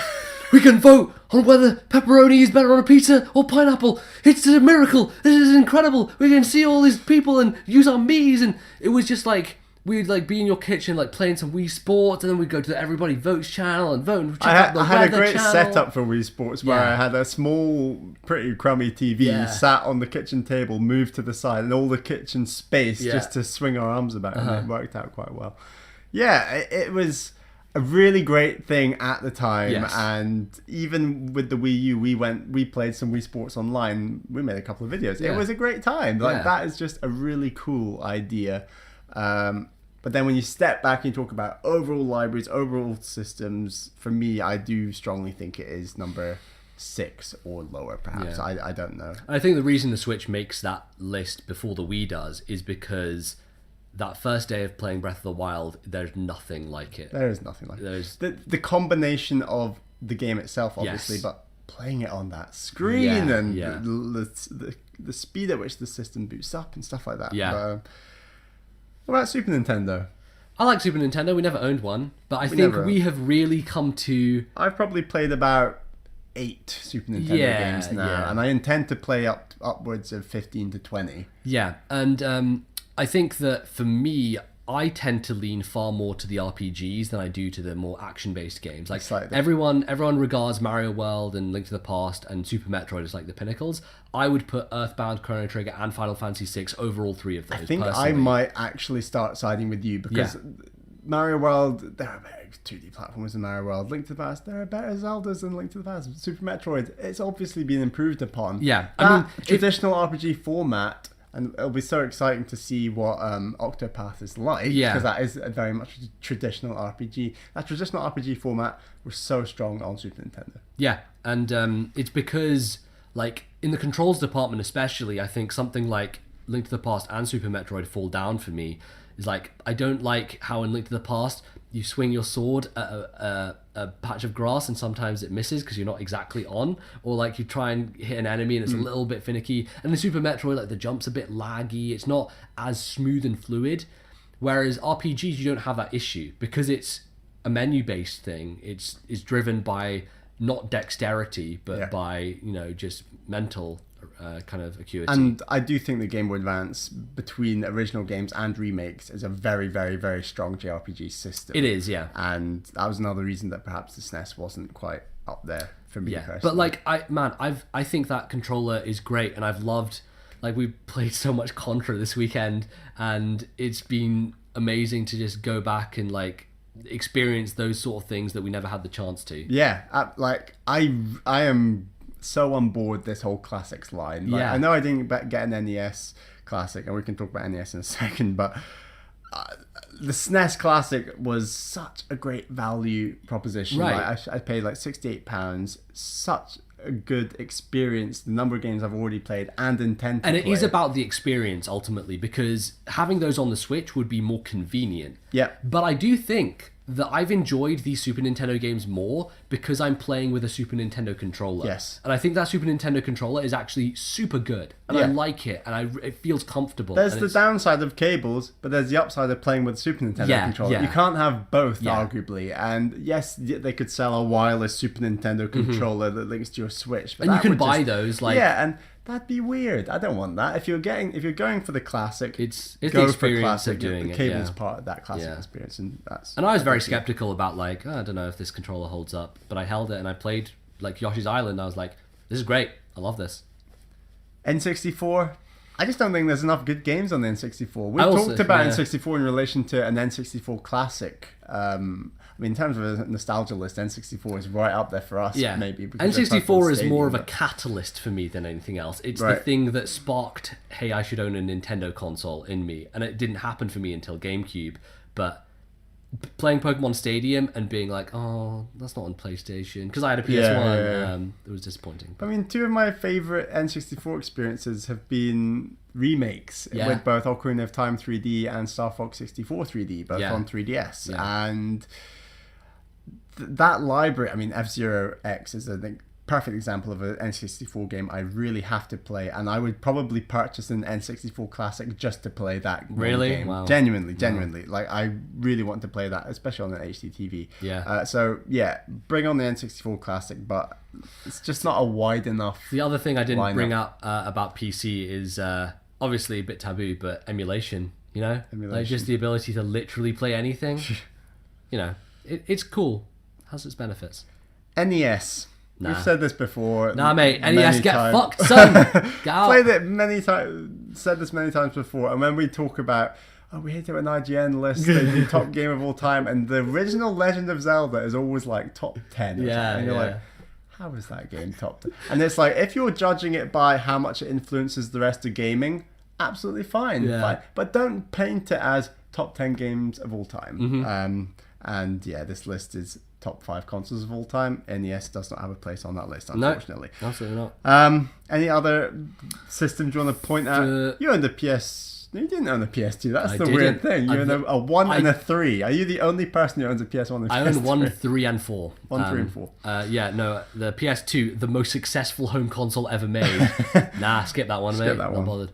We can vote on whether pepperoni is better on a pizza or pineapple. It's a miracle. This is incredible. We can see all these people and use our Mii's. And it was just like, we'd like be in your kitchen, like playing some Wii Sports, and then we'd go to the Everybody Votes channel and vote. And I had a great setup for Wii Sports where I had a small, pretty crummy TV sat on the kitchen table, moved to the side, and all the kitchen space just to swing our arms about, and it worked out quite well. Yeah, it was a really great thing at the time, and even with the Wii U, we played some Wii Sports online. We made a couple of videos. It was a great time. Like that is just a really cool idea. But then when you step back and talk about overall libraries, overall systems, for me, I do strongly think it is number 6 or lower, perhaps. I don't know. I think the reason the Switch makes that list before the Wii does is because that first day of playing Breath of the Wild, there's nothing like it. There is nothing like it. The combination of the game itself, obviously, but playing it on that screen and the speed at which the system boots up and stuff like that. Yeah. What about Super Nintendo? I like Super Nintendo. We never owned one, but I think we have really come to... I've probably played about 8 Super Nintendo games now, and I intend to play upwards of 15 to 20. Yeah, and I think that for me, I tend to lean far more to the RPGs than I do to the more action-based games. Like everyone regards Mario World and Link to the Past and Super Metroid as like the pinnacles. I would put Earthbound, Chrono Trigger, and Final Fantasy VI over all 3 of those. I think personally. I might actually start siding with you because Mario World, there are better 2D platformers than Mario World. Link to the Past, there are better Zeldas than Link to the Past. Super Metroid, it's obviously been improved upon. Yeah, I mean, traditional RPG format. And it'll be so exciting to see what Octopath is like, because that is a very much a traditional RPG. That traditional RPG format was so strong on Super Nintendo. Yeah, and it's because, like, in the controls department especially, I think something like Link to the Past and Super Metroid fall down for me. Is like, I don't like how in Link to the Past you swing your sword at a patch of grass and sometimes it misses because you're not exactly on, or like you try and hit an enemy and it's a little bit finicky. And in Super Metroid, like the jump's a bit laggy, it's not as smooth and fluid. Whereas RPGs, you don't have that issue because it's a menu-based thing. It's driven by not dexterity but by just mental kind of acuity. And I do think the Game Boy Advance, between original games and remakes, is a very, very, very strong JRPG system. It is, yeah. And that was another reason that perhaps the SNES wasn't quite up there for me personally. But like, I think that controller is great, and I've loved, like, we played so much Contra this weekend, and it's been amazing to just go back and like experience those sort of things that we never had the chance to. Yeah, I am so on board this whole classics line. Like, Yeah. I know I didn't get an NES classic, and we can talk about NES in a second, but the SNES classic was such a great value proposition. Right. Like, I paid like £68, such a good experience, the number of games I've already played and intend to And it play. is about the experience ultimately, because having those on the Switch would be more convenient. Yeah. But I do think that I've enjoyed these Super Nintendo games more because I'm playing with a Super Nintendo controller. Yes. And I think that Super Nintendo controller is actually super good. And I like it. And it feels comfortable. There's and the downside of cables, but there's the upside of playing with a Super Nintendo controller. Yeah. You can't have both, arguably. And yes, they could sell a wireless Super Nintendo controller that links to your Switch. But And you that can would buy those, like... Yeah, and that'd be weird. I don't want that. If you're going for the classic, It's go the for experience classic. of doing the it, cable's yeah. part of that classic Yeah. experience, and that's. And I was very skeptical about like, I don't know if this controller holds up, but I held it and I played like Yoshi's Island. And I was like, this is great. I love this. N64. I just don't think there's enough good games on the N64. We've also- talked about yeah. N64 in relation to an N64 classic. I mean, in terms of a nostalgia list, N64 is right up there for us. Yeah, Maybe because of N64 is Stadium, more of a but- catalyst for me than anything else. It's the Right. thing that sparked, hey, I should own a Nintendo console in me, and it didn't happen for me until GameCube. But playing Pokemon Stadium and being like, oh, that's not on PlayStation, because I had a PS1, yeah. it was disappointing. I mean, two of my favorite N64 experiences have been remakes Yeah. with both Ocarina of Time 3D and Star Fox 64 3D, both Yeah. on 3DS. Yeah. And that library, I mean, F-Zero X is a perfect example of an N64 game I really have to play, and I would probably purchase an N64 Classic just to play that one Really? game. Wow. Genuinely. Like, I really want to play that, especially on an HD TV. Yeah. So, yeah, bring on the N64 Classic, but it's just not a wide enough... The other thing I didn't lineup. bring up about PC is obviously a bit taboo, but emulation, you know? Like Emulation. just the ability to literally play anything. You know, it's cool. Has its benefits. NES. Nah. We've said this before. Nah, mate. many NES, get times. fucked, son. Get out. Played it many times. Said this many times before. And when we talk about, oh, we hit it with an IGN list, the top game of all time, and the original Legend of Zelda is always like top 10. Or Yeah, something. And you're yeah. like, how is that game top 10? And it's like, if you're judging it by how much it influences the rest of gaming, absolutely fine. Yeah. Fine. But don't paint it as top 10 games of all time. Mm-hmm. And yeah, this list is top 5 consoles of all time. NES does not have a place on that list, No. unfortunately. Absolutely not. Any other systems you want to point out? You owned a PS. No, you didn't own a PS2. That's I the weird didn't. thing. You own a 1 and a 3. Are you the only person who owns a PS1 and a I PS3? own 1, 3, and 4. 1, 3, and 4. Yeah, no, the PS2, the most successful home console ever made. Nah, skip that one, mate. that Not one. bothered.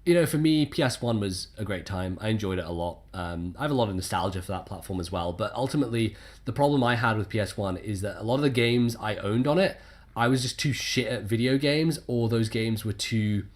You know, for me, PS1 was a great time. I enjoyed it a lot. I have a lot of nostalgia for that platform as well. But ultimately, the problem I had with PS1 is that a lot of the games I owned on it, I was just too shit at video games, or those games were too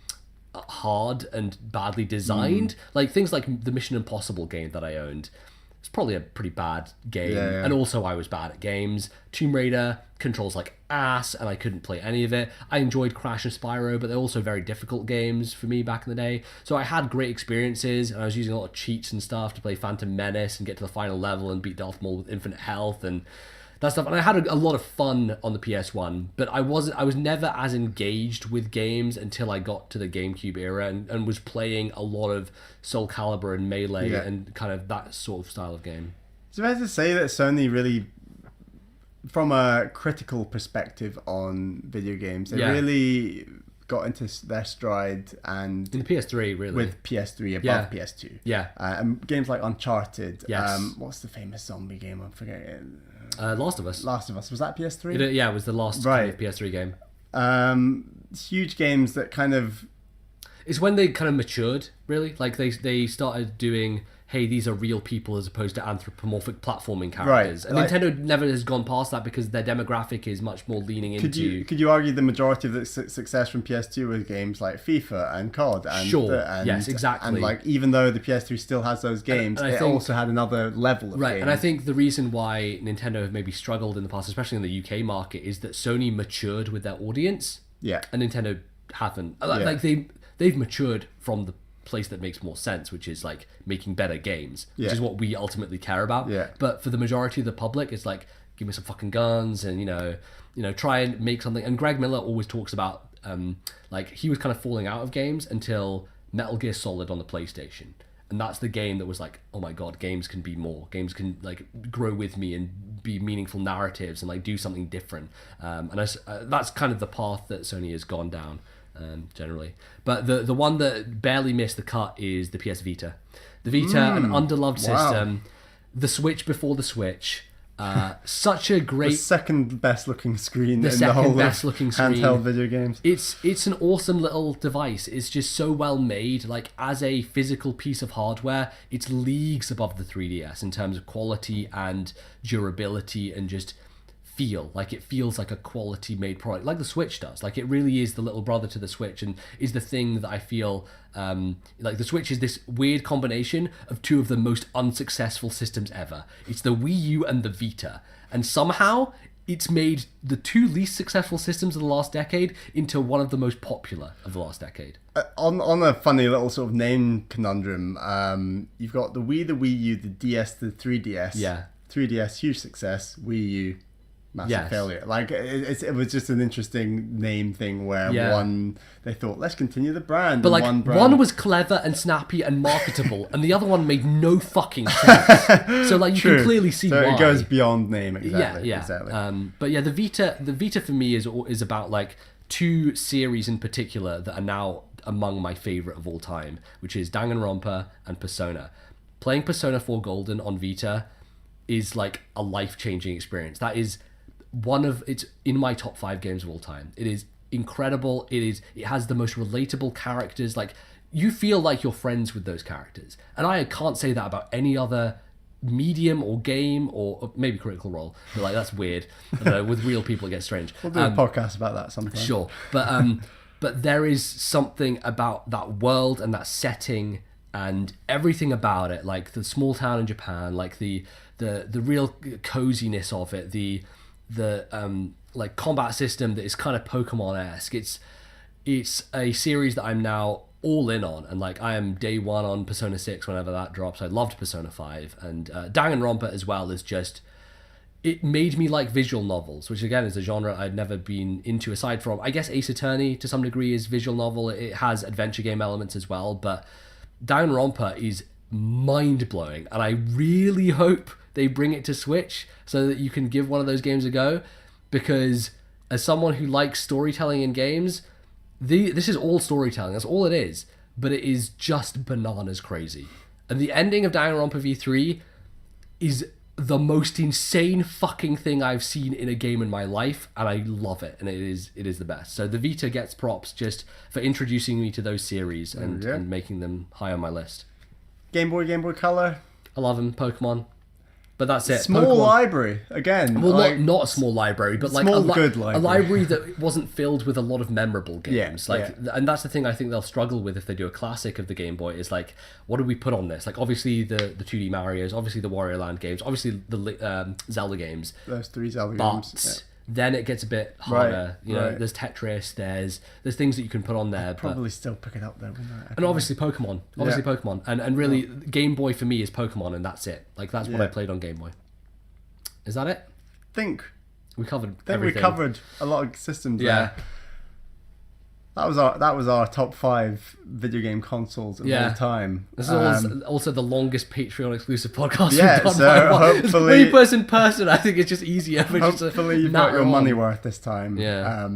hard and badly designed. Like things like the Mission Impossible game that I owned. It's probably a pretty bad game. Yeah. And also I was bad at games. Tomb Raider controls like ass and I couldn't play any of it. I enjoyed Crash and Spyro, but they're also very difficult games for me back in the day. So I had great experiences and I was using a lot of cheats and stuff to play Phantom Menace and get to the final level and beat Darth Maul with infinite health and that stuff. And I had a lot of fun on the PS1, but I was never as engaged with games until I got to the GameCube era and was playing a lot of Soul Calibur and Melee and kind of that sort of style of game. So I have to say that Sony really, from a critical perspective on video games, they really got into their stride and in the PS3 really with PS3 above PS2. Yeah. And games like Uncharted. Yes. What's the famous zombie game? I'm forgetting. Last of Us. Last of Us. Was that PS3? It was the last kind of PS3 game. Huge games that kind of it's when they kind of matured, really. Like they started doing, hey, these are real people as opposed to anthropomorphic platforming characters. And Nintendo never has gone past that because their demographic is much more leaning into... Could you argue the majority of the success from PS2 was games like FIFA and COD? And, yes, exactly. And like, even though the PS3 still has those games, it also had another level of games. And I think the reason why Nintendo have maybe struggled in the past, especially in the UK market, is that Sony matured with their audience. Yeah. And Nintendo haven't. Like they've matured from the place that makes more sense, which is like making better games, which is what we ultimately care about. But for the majority of the public, it's like, give me some fucking guns and you know try and make something. And Greg Miller always talks about like he was kind of falling out of games until Metal Gear Solid on the PlayStation, and that's the game that was like, oh my god, games can be more, games can like grow with me and be meaningful narratives and like do something different. And that's kind of the path that Sony has gone down. Generally, but the one that barely missed the cut is the PS Vita. The Vita, an underloved system. The Switch before the Switch. Such a great... The second best looking screen in the whole handheld video games. It's an awesome little device. It's just so well made. Like, as a physical piece of hardware, it's leagues above the 3DS in terms of quality and durability and just... like it feels like a quality made product, like the Switch does. Like it really is the little brother to the Switch, and is the thing that I feel like the Switch is this weird combination of two of the most unsuccessful systems ever. It's the Wii U and the Vita, and somehow it's made the two least successful systems of the last decade into one of the most popular of the last decade. On a funny little sort of name conundrum, you've got the Wii, the Wii U, the DS, the 3DS. 3DS, huge success. Wii U, massive failure. Like it was just an interesting name thing where one they thought, let's continue the brand, but like one was clever and snappy and marketable, and the other one made no fucking sense. So like you can clearly see why it goes beyond name. Exactly. But yeah, the Vita for me is about like two series in particular that are now among my favorite of all time, which is Danganronpa and Persona. Playing Persona 4 Golden on Vita is like a life-changing experience. That is it's in my top 5 games of all time. It is incredible. It has the most relatable characters. Like you feel like you're friends with those characters, and I can't say that about any other medium or game or maybe Critical Role, but like that's weird. I don't know, with real people it gets strange. We'll do a podcast about that sometime. Sure, but there is something about that world and that setting and everything about it, like the small town in Japan, like the real coziness of it, the like combat system that is kind of Pokemon-esque. It's a series that I'm now all in on, and like I am day one on Persona 6 whenever that drops. I loved Persona 5, and Danganronpa as well is just, it made me like visual novels, which again is a genre I'd never been into aside from, I guess, Ace Attorney to some degree is visual novel. It has adventure game elements as well, but Danganronpa is mind-blowing, and I really hope they bring it to Switch so that you can give one of those games a go, because as someone who likes storytelling in games, this is all storytelling, that's all it is, but it is just bananas crazy. And the ending of Danganronpa V3 is the most insane fucking thing I've seen in a game in my life, and I love it, and it is the best. So the Vita gets props just for introducing me to those series and making them high on my list. Game Boy Color. I love them. Pokemon. But that's it. Small Pokemon. Library again. Well, like, not a small library, but like good library. A library that wasn't filled with a lot of memorable games. And that's the thing I think they'll struggle with if they do a classic of the Game Boy. Is like, what do we put on this? Like, obviously the 2D Mario's, obviously the Wario Land games, obviously the Zelda games. Those 3 Zelda games. But then it gets a bit harder. You know, there's Tetris, there's things that you can put on there. I'd probably still pick it up though. And obviously Pokemon. Pokemon. And really, Game Boy for me is Pokemon, and that's it. Like, that's what I played on Game Boy. Is that it? Think we covered everything. We covered a lot of systems there. That was our top 5 video game consoles of all time. This is also the longest Patreon exclusive podcast we've done. So hopefully, 3 person person, I think it's just easier. Hopefully you've got your money worth this time. Yeah.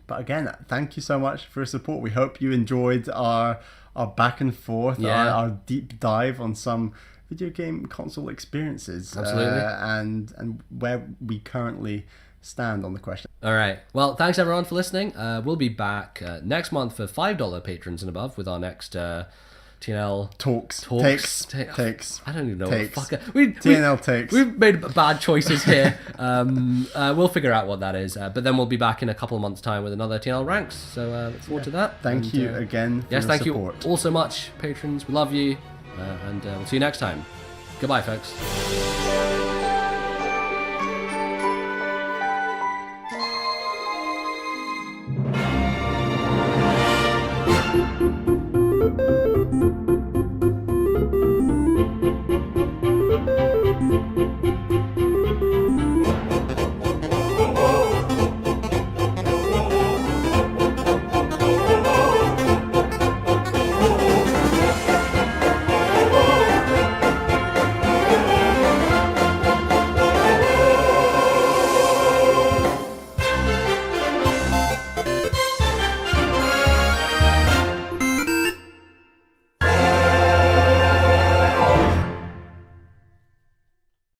But again, thank you so much for your support. We hope you enjoyed our back and forth, our deep dive on some video game console experiences. Absolutely. And where we currently stand on the question. All right. Well, thanks everyone for listening. We'll be back next month for $5 patrons and above with our next TNL Takes. I don't even know Takes. what the fuck. TNL takes. We've made bad choices here. We'll figure out what that is. But then we'll be back in a couple of months' time with another TNL ranks. So look forward to that. Thank you again for yes, your thank support. you all so much, patrons. We love you. And we'll see you next time. Goodbye, folks.